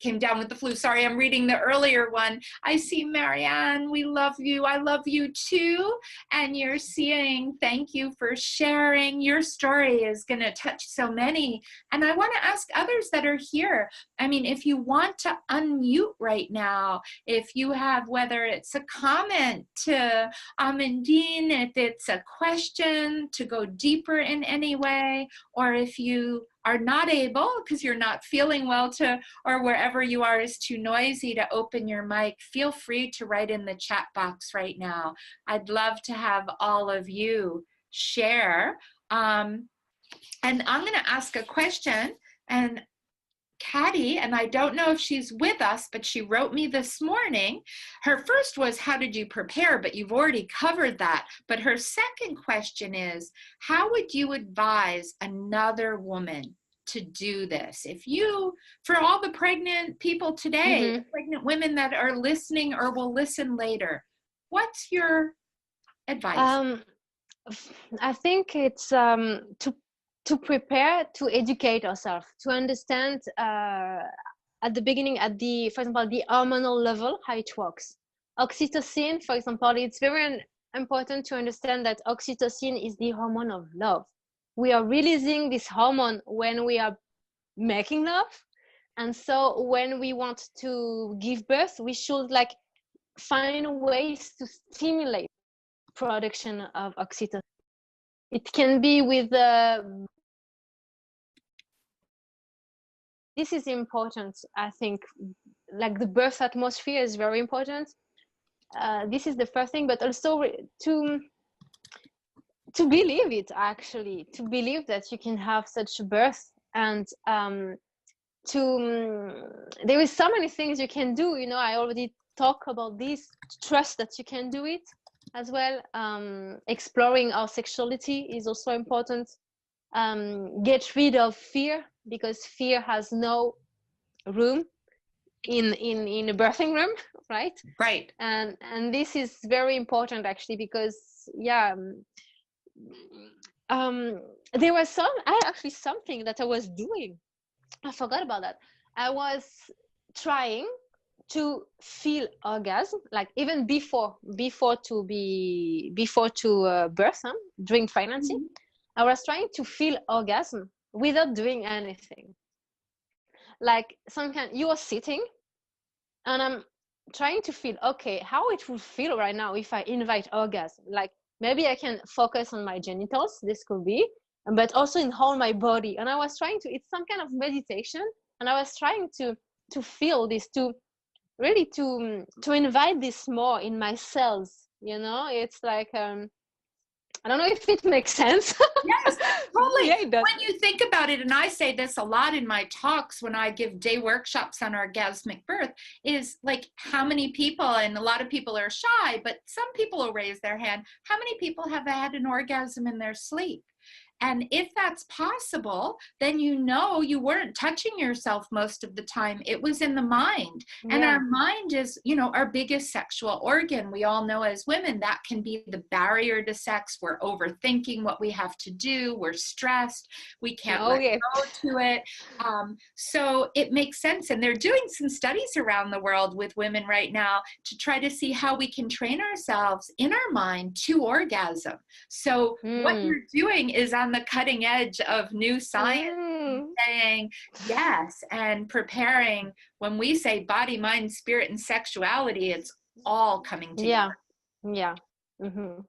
came down with the flu. Sorry, I'm reading the earlier one. I see Marianne, we love you. I love you too. And you're seeing, thank you for sharing. Your story is going to touch so many. And I want to ask others that are here. I mean, if you want to unmute right now, if you have, whether it's a comment to Amandine, if it's a question to go deeper in any way, or if you are not able because you're not feeling well or wherever you are is too noisy to open your mic, feel free to write in the chat box right now. I'd love to have all of you share. And I'm going to ask a question, and Caddy, and I don't know if she's with us, but she wrote me this morning. Her first was, how did you prepare? But you've already covered that. But her second question is, how would you advise another woman to do this? If you, for all the pregnant people today, Mm-hmm. the pregnant women that are listening or will listen later, what's your advice? Um, I think it's to prepare, to educate ourselves, to understand at the beginning, for example, the hormonal level, how it works. Oxytocin, for example, it's very important to understand that oxytocin is the hormone of love. We are releasing this hormone when we are making love, and so when we want to give birth, we should like find ways to stimulate production of oxytocin. It can be with this is important. I think like the birth atmosphere is very important. This is the first thing, but also to believe it, actually, to believe that you can have such a birth, and there is so many things you can do. I already talk about this. Trust that you can do it as well. Exploring our sexuality is also important. Get rid of fear, because fear has no room in a birthing room, right? Right. And this is very important, actually, because there was something that I was doing. I forgot about that. I was trying to feel orgasm, like even before to birth, during pregnancy. Mm-hmm. I was trying to feel orgasm without doing anything. Like you are sitting, and I'm trying to feel, okay, how it would feel right now if I invite orgasm. Like maybe I can focus on my genitals, this could be, but also in whole my body. And I was trying to, it's some kind of meditation, and I was trying to feel this, to really to invite this more in my cells. It's like I don't know if it makes sense. Yes, totally. Yeah, it does. When you think about it, and I say this a lot in my talks when I give day workshops on orgasmic birth, is like how many people, and a lot of people are shy, but some people will raise their hand, how many people have had an orgasm in their sleep? And if that's possible, then you weren't touching yourself most of the time. It was in the mind. And Yeah. our mind is, our biggest sexual organ. We all know as women that can be the barrier to sex. We're overthinking what we have to do. We're stressed. We can't let go to it. So it makes sense. And they're doing some studies around the world with women right now to try to see how we can train ourselves in our mind to orgasm. So what you're doing is on the cutting edge of new science, saying yes and preparing. When we say body, mind, spirit, and sexuality, it's all coming together. Yeah. Mm-hmm.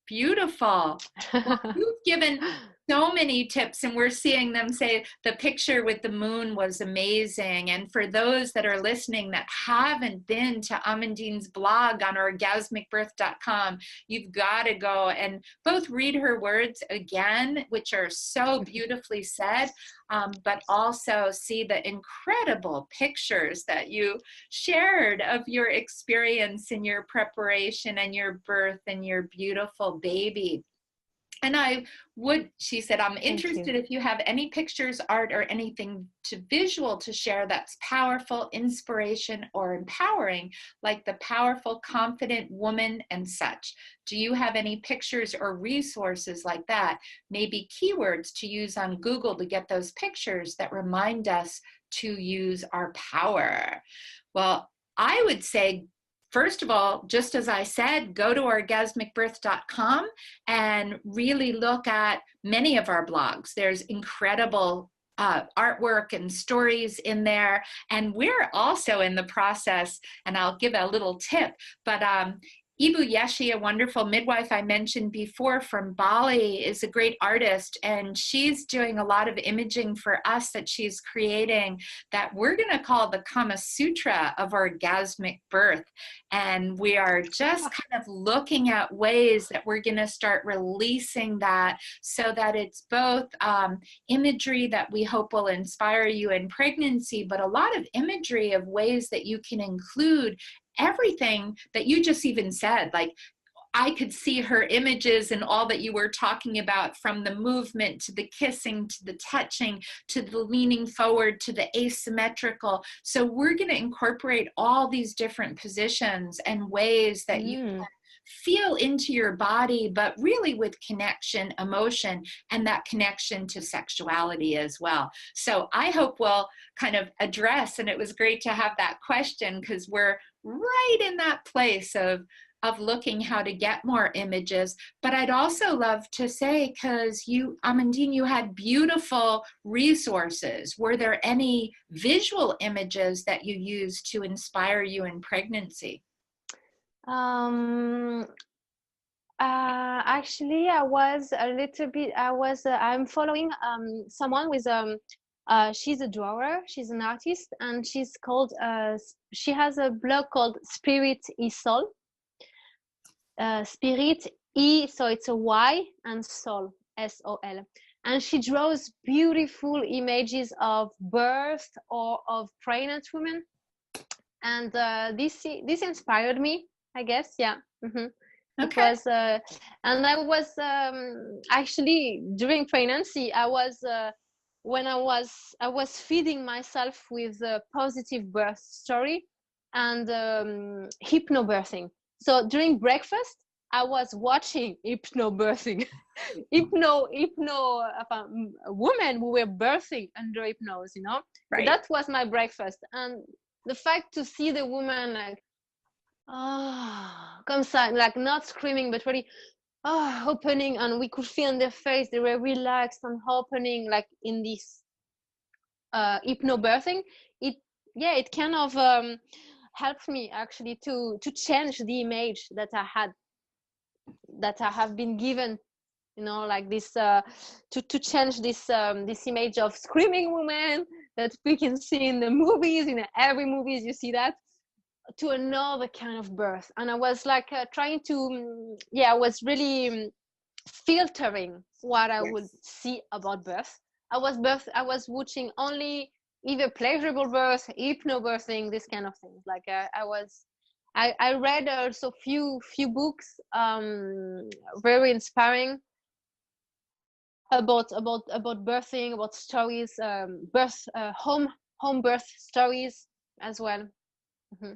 Beautiful. Well, you've given so many tips, and we're seeing them say the picture with the moon was amazing. And for those that are listening that haven't been to Amandine's blog on orgasmicbirth.com, you've got to go and both read her words again, which are so beautifully said, but also see the incredible pictures that you shared of your experience and your preparation and your birth and your beautiful baby. And she said, I'm interested if you have any pictures, art, or anything visual to share that's powerful, inspiration, or empowering, like the powerful, confident woman and such. Do you have any pictures or resources like that? Maybe keywords to use on Google to get those pictures that remind us to use our power. Well, I would say, first of all, just as I said, go to orgasmicbirth.com and really look at many of our blogs. There's incredible artwork and stories in there. And we're also in the process, and I'll give a little tip, but Ibu Yeshi, a wonderful midwife I mentioned before from Bali, is a great artist, and she's doing a lot of imaging for us that she's creating that we're going to call the Kama Sutra of orgasmic birth. And we are just kind of looking at ways that we're going to start releasing that so that it's both imagery that we hope will inspire you in pregnancy, but a lot of imagery of ways that you can include everything that you just even said. Like, I could see her images and all that you were talking about, from the movement to the kissing to the touching to the leaning forward to the asymmetrical. So we're going to incorporate all these different positions and ways that you can feel into your body, but really with connection, emotion, and that connection to sexuality as well. So I hope we'll kind of address, and it was great to have that question, because we're right in that place of looking how to get more images. But I'd also love to say, because you, Amandine, you had beautiful resources. Were there any visual images that you used to inspire you in pregnancy? Actually, I was a little bit, I'm following someone with, she's a drawer, she's an artist, and she has a blog called Spirit Soul. Spirit E, so it's a Y, and Soul, S-O-L. And she draws beautiful images of birth or of pregnant women. And this inspired me, I guess. Yeah. Okay. It was, and I was actually during pregnancy. When I was feeding myself with a positive birth story and hypnobirthing. So during breakfast, I was watching hypnobirthing, women who were birthing under hypnosis. You know, right. So that was my breakfast, and the fact to see the woman like, come side, like not screaming, but really, opening, and we could feel in their face they were relaxed and opening, like in this hypnobirthing. It kind of helped me actually to change the image that I have been given, you know, like this to change this image of screaming woman that we can see in the movies. In every movies you see that, to another kind of birth. And I was like trying to I was really filtering what I would see about birth. I was watching only either pleasurable birth, hypnobirthing, this kind of things. Like I read also few books, very inspiring about birthing, about stories, home birth stories as well. Mm-hmm.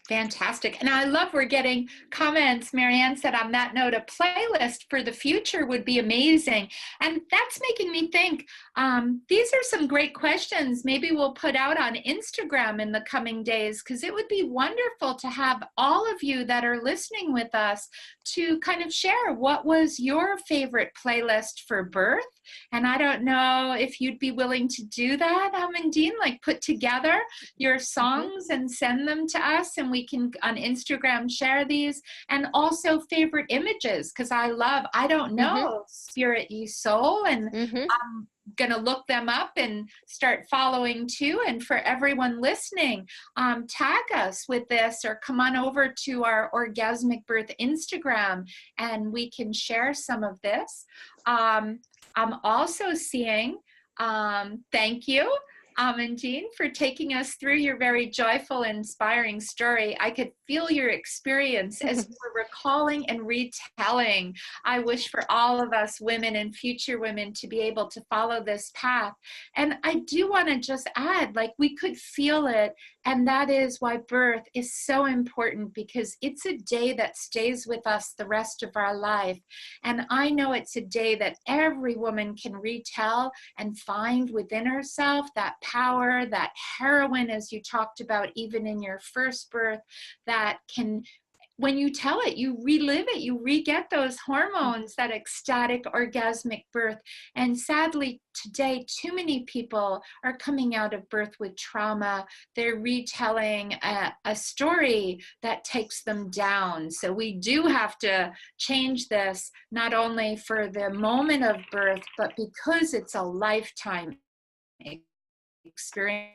Fantastic. And I love we're getting comments. Marianne said, on that note, a playlist for the future would be amazing. And that's making me think, these are some great questions maybe we'll put out on Instagram in the coming days, because it would be wonderful to have all of you that are listening with us to kind of share what was your favorite playlist for birth. And I don't know if you'd be willing to do that, Amandine, like put together your songs and send them to us, and we can on Instagram share these. And also favorite images, because I don't know Spirit Ye Soul, and I'm gonna look them up and start following too. And for everyone listening, tag us with this, or come on over to our Orgasmic Birth Instagram and we can share some of this. I'm also seeing, thank you, Amandine, for taking us through your very joyful, inspiring story. I could feel your experience as you were recalling and retelling. I wish for all of us women and future women to be able to follow this path. And I do want to just add, like, we could feel it. And that is why birth is so important, because it's a day that stays with us the rest of our life. And I know it's a day that every woman can retell and find within herself that power, that heroine, as you talked about, even in your first birth, that can when you tell it, you relive it, you re-get those hormones, that ecstatic orgasmic birth. And sadly, today, too many people are coming out of birth with trauma. They're retelling a story that takes them down. So we do have to change this, not only for the moment of birth, but because it's a lifetime experience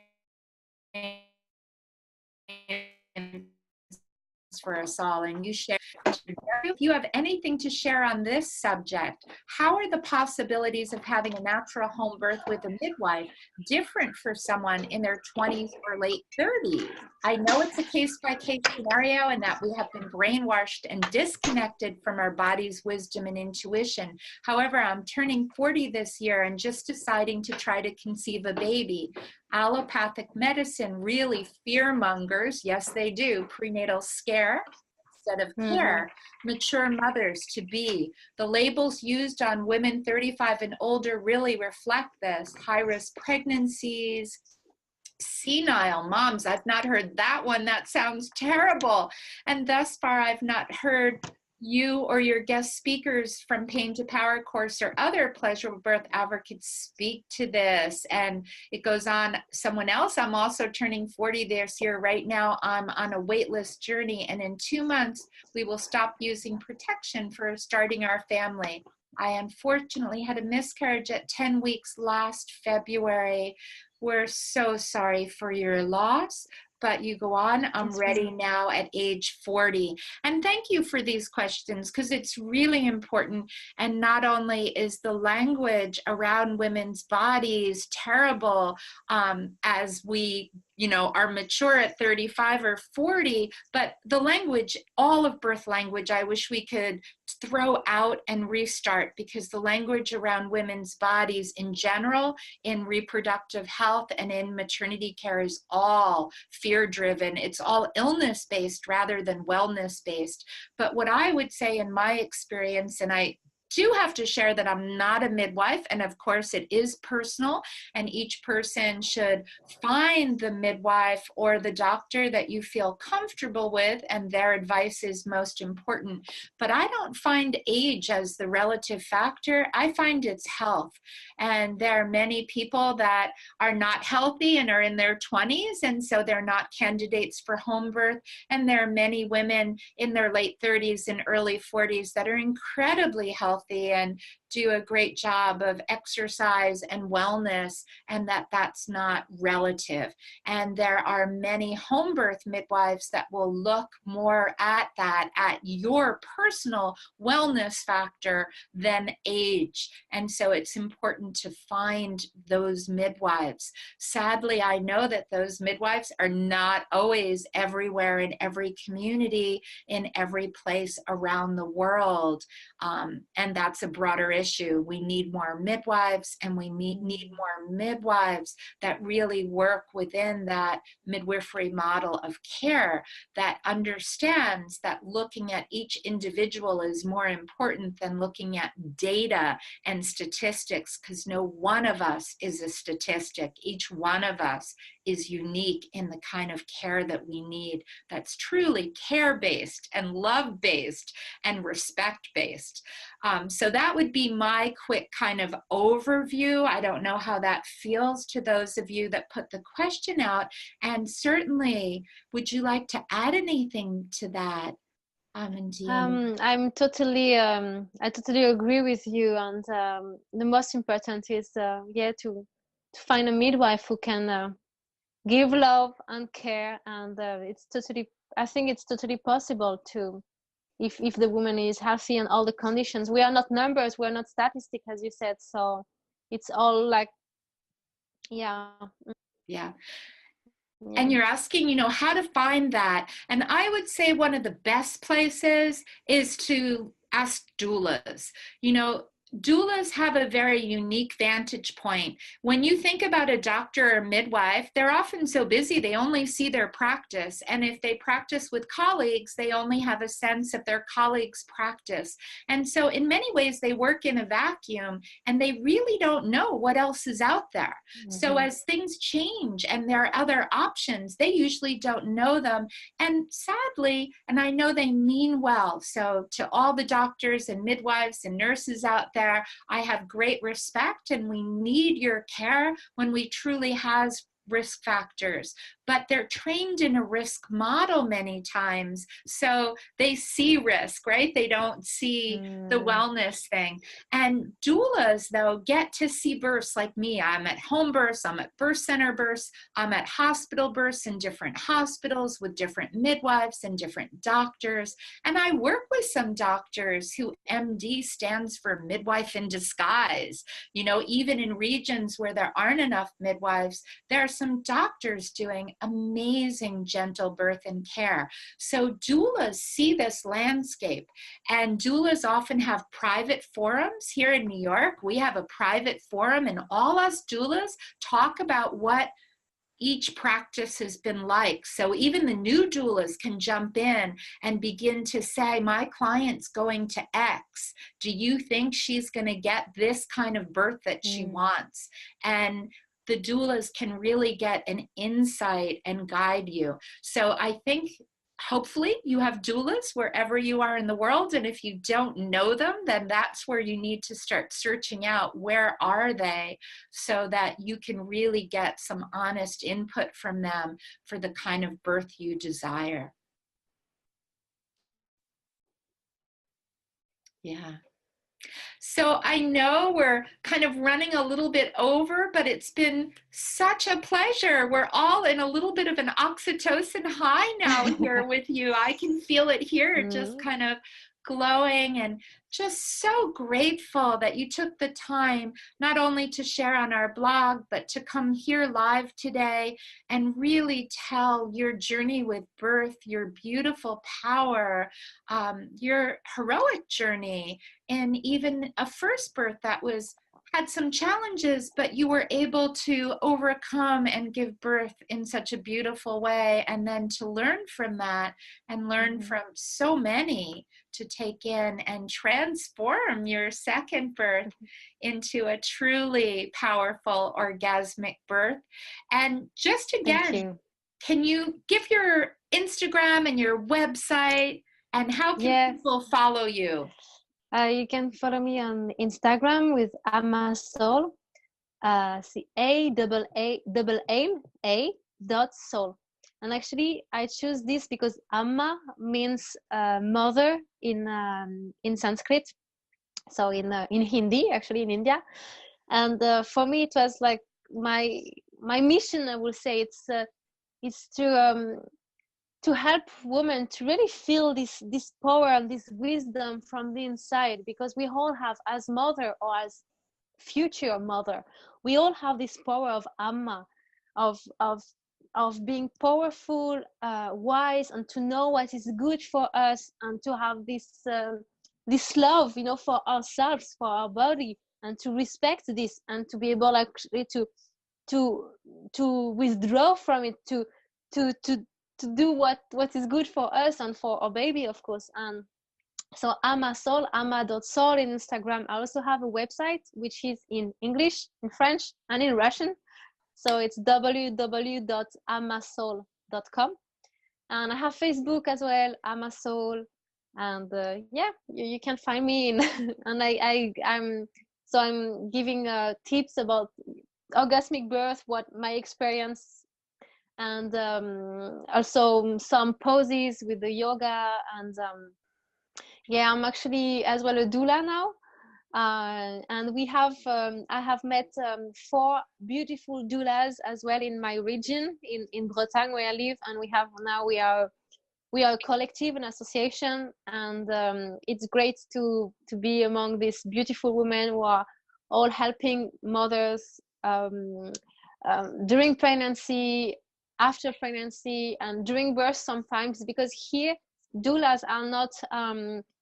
for us all. And you share, if you have anything to share on this subject, how are the possibilities of having a natural home birth with a midwife different for someone in their 20s or late 30s? I know it's a case-by-case scenario and that we have been brainwashed and disconnected from our body's wisdom and intuition. However, I'm turning 40 this year and just deciding to try to conceive a baby. Allopathic medicine really fear mongers, yes they do, prenatal scare instead of care, mature mothers to be. The labels used on women 35 and older really reflect this. High-risk pregnancies, senile moms, I've not heard that one, that sounds terrible. And thus far I've not heard you or your guest speakers from Pain to Power course or other pleasurable birth advocates speak to this. And it goes on, someone else, I'm also turning 40 this year. Right now I'm on a waitlist journey, and in 2 months we will stop using protection for starting our family. I unfortunately had a miscarriage at 10 weeks last February. We're so sorry for your loss, but you go on. I'm ready now at age 40. And thank you for these questions, because it's really important. And not only is the language around women's bodies terrible as we are mature at 35 or 40, but the language, all of birth language, I wish we could throw out and restart, because the language around women's bodies in general, in reproductive health and in maternity care is all fear-driven. It's all illness-based rather than wellness-based. But what I would say in my experience, and I do have to share that I'm not a midwife, and of course it is personal, and each person should find the midwife or the doctor that you feel comfortable with, and their advice is most important. But I don't find age as the relative factor. I find it's health. And there are many people that are not healthy and are in their 20s, and so they're not candidates for home birth. And there are many women in their late 30s and early 40s that are incredibly healthy and do a great job of exercise and wellness, and that's not relative. And there are many home birth midwives that will look more at that, at your personal wellness factor than age. And so it's important to find those midwives. Sadly, I know that those midwives are not always everywhere in every community, in every place around the world. And that's a broader issue. We need more midwives, and we need more midwives that really work within that midwifery model of care, that understands that looking at each individual is more important than looking at data and statistics, because no one of us is a statistic. Each one of us is unique in the kind of care that we need, that's truly care-based and love-based and respect-based. So that would be my quick kind of overview. I don't know how that feels to those of you that put the question out. And certainly, would you like to add anything to that, Amandine? I totally agree with you. And the most important is, to find a midwife who can give love and care. And I think it's totally possible to, if the woman is healthy and all the conditions. We are not numbers, we're not statistics, as you said. So it's all like, yeah. And you're asking, how to find that. And I would say one of the best places is to ask doulas. doulas have a very unique vantage point. When you think about a doctor or midwife, they're often so busy they only see their practice. And if they practice with colleagues, they only have a sense of their colleagues' practice. And so in many ways, they work in a vacuum and they really don't know what else is out there. So as things change and there are other options, they usually don't know them. And sadly, and I know they mean well, so to all the doctors and midwives and nurses out there, I have great respect, and we need your care when we truly have risk factors, but they're trained in a risk model many times. So they see risk, right? They don't see the wellness thing. And doulas, though, get to see births like me. I'm at home births, I'm at birth center births, I'm at hospital births in different hospitals with different midwives and different doctors. And I work with some doctors who MD stands for midwife in disguise. You know, even in regions where there aren't enough midwives, there are some doctors doing amazing gentle birth and care. So doulas see this landscape, and doulas often have private forums. Here in New York, we have a private forum, and all us doulas talk about what each practice has been like. So even the new doulas can jump in and begin to say, my client's going to X. Do you think she's going to get this kind of birth that she wants? And the doulas can really get an insight and guide you. So I think hopefully you have doulas wherever you are in the world. And if you don't know them, then that's where you need to start searching out, where are they, so that you can really get some honest input from them for the kind of birth you desire. Yeah. So I know we're kind of running a little bit over, but it's been such a pleasure. We're all in a little bit of an oxytocin high now here with you. I can feel it here, just kind of glowing, and just so grateful that you took the time not only to share on our blog, but to come here live today and really tell your journey with birth, your beautiful power, your heroic journey, and even a first birth that had some challenges, but you were able to overcome and give birth in such a beautiful way, and then to learn from that and learn from so many to take in and transform your second birth into a truly powerful orgasmic birth. And just again, can you give your Instagram and your website, and how can people follow you? You can follow me on Instagram with Amasoul, A-A-A-A.soul. And actually, I choose this because Amma means mother in Sanskrit, so in Hindi, actually in India. And for me, it was like my mission. I will say it's to help women to really feel this power and this wisdom from the inside, because we all have, as mother or as future mother, we all have this power of Amma, of being powerful, wise, and to know what is good for us, and to have this love, you know, for ourselves, for our body, and to respect this, and to be able actually to withdraw from it, to do what is good for us and for our baby, of course. And so Amasoul, ama.soul in Instagram. I also have a website which is in English, in French, and in Russian. So it's www.amasoul.com. And I have Facebook as well, Amasoul. And you can find me in and I'm giving tips about orgasmic birth, what my experience, and also some poses with the yoga. And I'm actually as well a doula now, and we have I have met 4 beautiful doulas as well in my region, in Bretagne where I live. And we are a collective, an association, and it's great to be among these beautiful women who are all helping mothers during pregnancy, after pregnancy, and during birth sometimes, because here doulas are not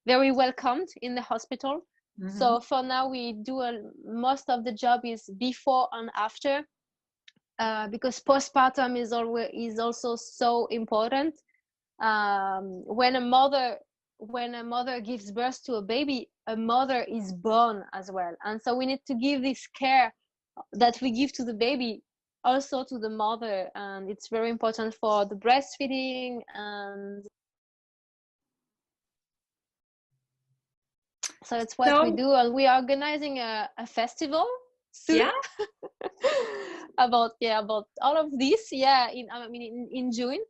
very welcomed in the hospital. Mm-hmm. So for now, we do most of the job is before and after, because postpartum is also so important. When a mother gives birth to a baby, a mother is born as well, and so we need to give this care that we give to the baby also to the mother, and it's very important for the breastfeeding. And so it's what we So, do, and we are organizing a festival soon. yeah. About all of this, in June.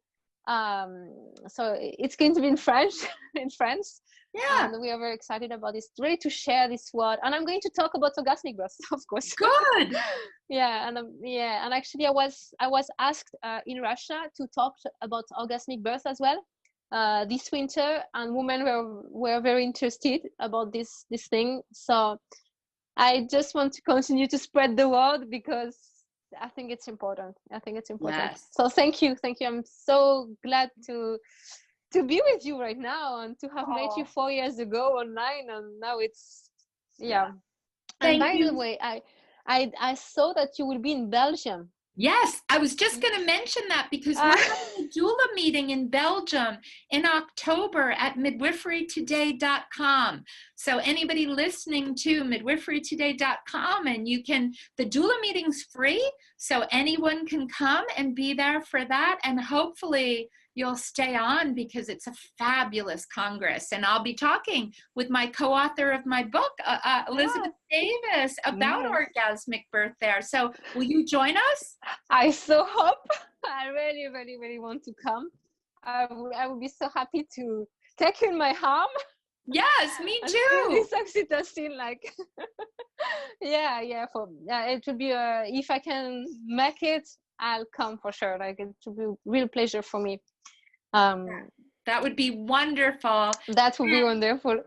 So it's going to be in French in France, Yeah. and we are very excited about this, ready to share this word. And I'm going to talk about orgasmic birth, of course. Good. And actually I was asked in Russia to talk about orgasmic birth as well this winter, and women were very interested about this thing. So I just want to continue to spread the word, because I think it's important. Yes. So thank you. I'm so glad to be with you right now, and to have met you 4 years ago online, and now it's yeah. And Thank by the you. way, I saw that you will be in Belgium. Yes, I was just going to mention that, because we're having a doula meeting in Belgium in October at midwiferytoday.com. So anybody listening to midwiferytoday.com, and the doula meeting's free, so anyone can come and be there for that. And hopefully you'll stay on, because it's a fabulous Congress. And I'll be talking with my co-author of my book, Elizabeth Davis, about orgasmic birth there. So will you join us? I so hope. I really, really, really want to come. I would be so happy to take you in my arm. Yes, me And too. feel this oxytocin, like, it would be if I can make it, I'll come for sure. Like, it would be a real pleasure for me. That would be wonderful. That would be wonderful.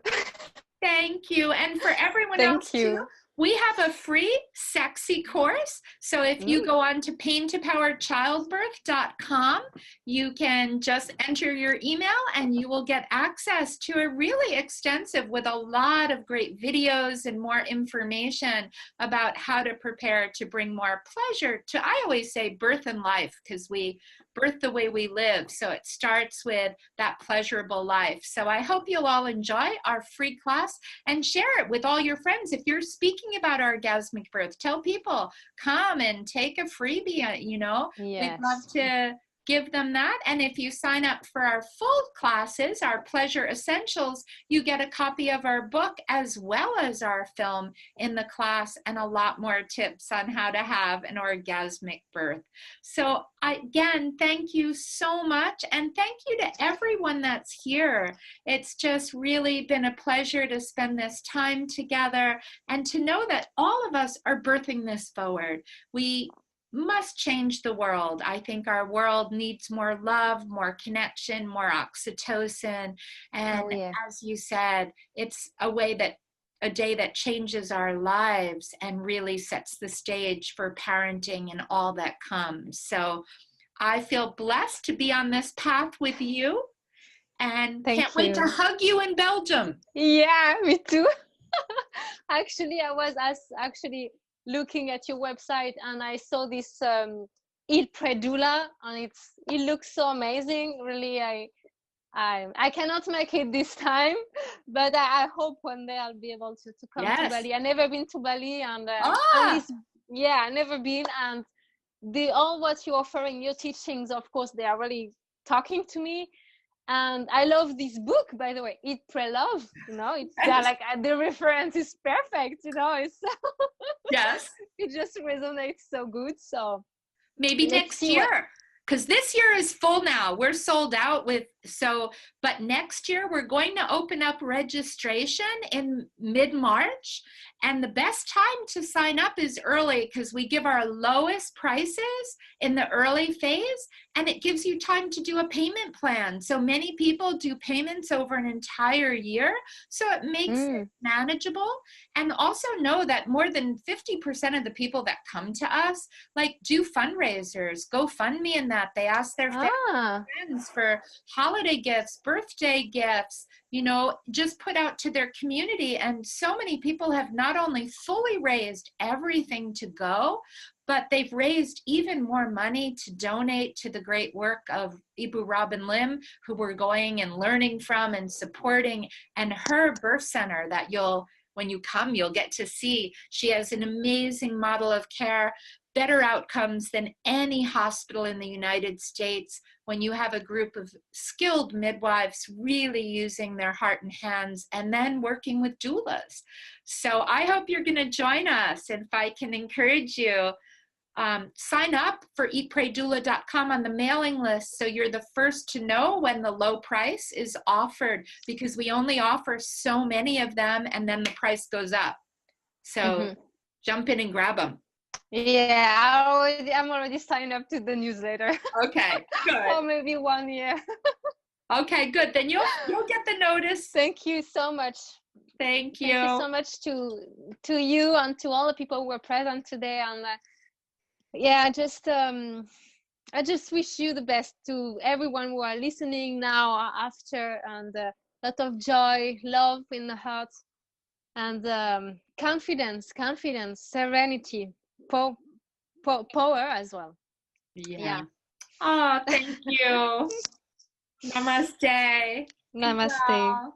Thank you. And for everyone else Thank you. too, we have a free sexy course. So if you go on to paintopowerchildbirth.com, you can just enter your email and you will get access to a really extensive, with a lot of great videos and more information about how to prepare to bring more pleasure to, I always say, birth and life, because we birth the way we live. So it starts with that pleasurable life. So I hope you'll all enjoy our free class and share it with all your friends. If you're speaking about orgasmic birth, tell people, come and take a freebie, you know. Yes. We'd love to give them that. And if you sign up for our full classes, our Pleasure Essentials, you get a copy of our book as well as our film in the class, and a lot more tips on how to have an orgasmic birth. So again, thank you so much. And thank you to everyone that's here. It's just really been a pleasure to spend this time together, and to know that all of us are birthing this forward. We must change the world. I think our world needs more love, more connection, more oxytocin. And as you said, it's a day that changes our lives and really sets the stage for parenting and all that comes. So I feel blessed to be on this path with you, and can't wait to hug you in Belgium. Yeah, me too. Actually, I was looking at your website, and I saw this Il Predula, and it looks so amazing. Really, I cannot make it this time, but I hope one day I'll be able to come to Bali. I've never been to Bali, and I've never been. And all what you're offering, your teachings, of course, they are really talking to me. And I love this book, by the way, Eat, Pray, Love. You know, it's like the reference is perfect. You know, it's it just resonates so good. So maybe next year, because this year is full now. We're sold out but next year we're going to open up registration in mid-March. And the best time to sign up is early, because we give our lowest prices in the early phase, and it gives you time to do a payment plan. So many people do payments over an entire year, so it makes it manageable. And also know that more than 50% of the people that come to us do fundraisers, GoFundMe, and that they ask their family and friends for holiday gifts, birthday gifts, just put out to their community. And so many people have not only fully raised everything to go, but they've raised even more money to donate to the great work of Ibu Robin Lim, who we're going and learning from and supporting, and her birth center that when you come, you'll get to see. She has an amazing model of care, better outcomes than any hospital in the United States, when you have a group of skilled midwives really using their heart and hands and then working with doulas. So I hope you're going to join us. And if I can encourage you, sign up for eatpraydoula.com on the mailing list so you're the first to know when the low price is offered, because we only offer so many of them and then the price goes up. So jump in and grab them. Yeah, I'm already signed up to the newsletter. Okay, good. Or maybe 1 year. Okay, good. Then you'll get the notice. Thank you so much. Thank you. Thank you so much to you and to all the people who were present today. And I just wish you the best, to everyone who are listening now after, and a lot of joy, love in the heart, and confidence, serenity, power as well. Yeah. Oh, thank you. Namaste. Namaste.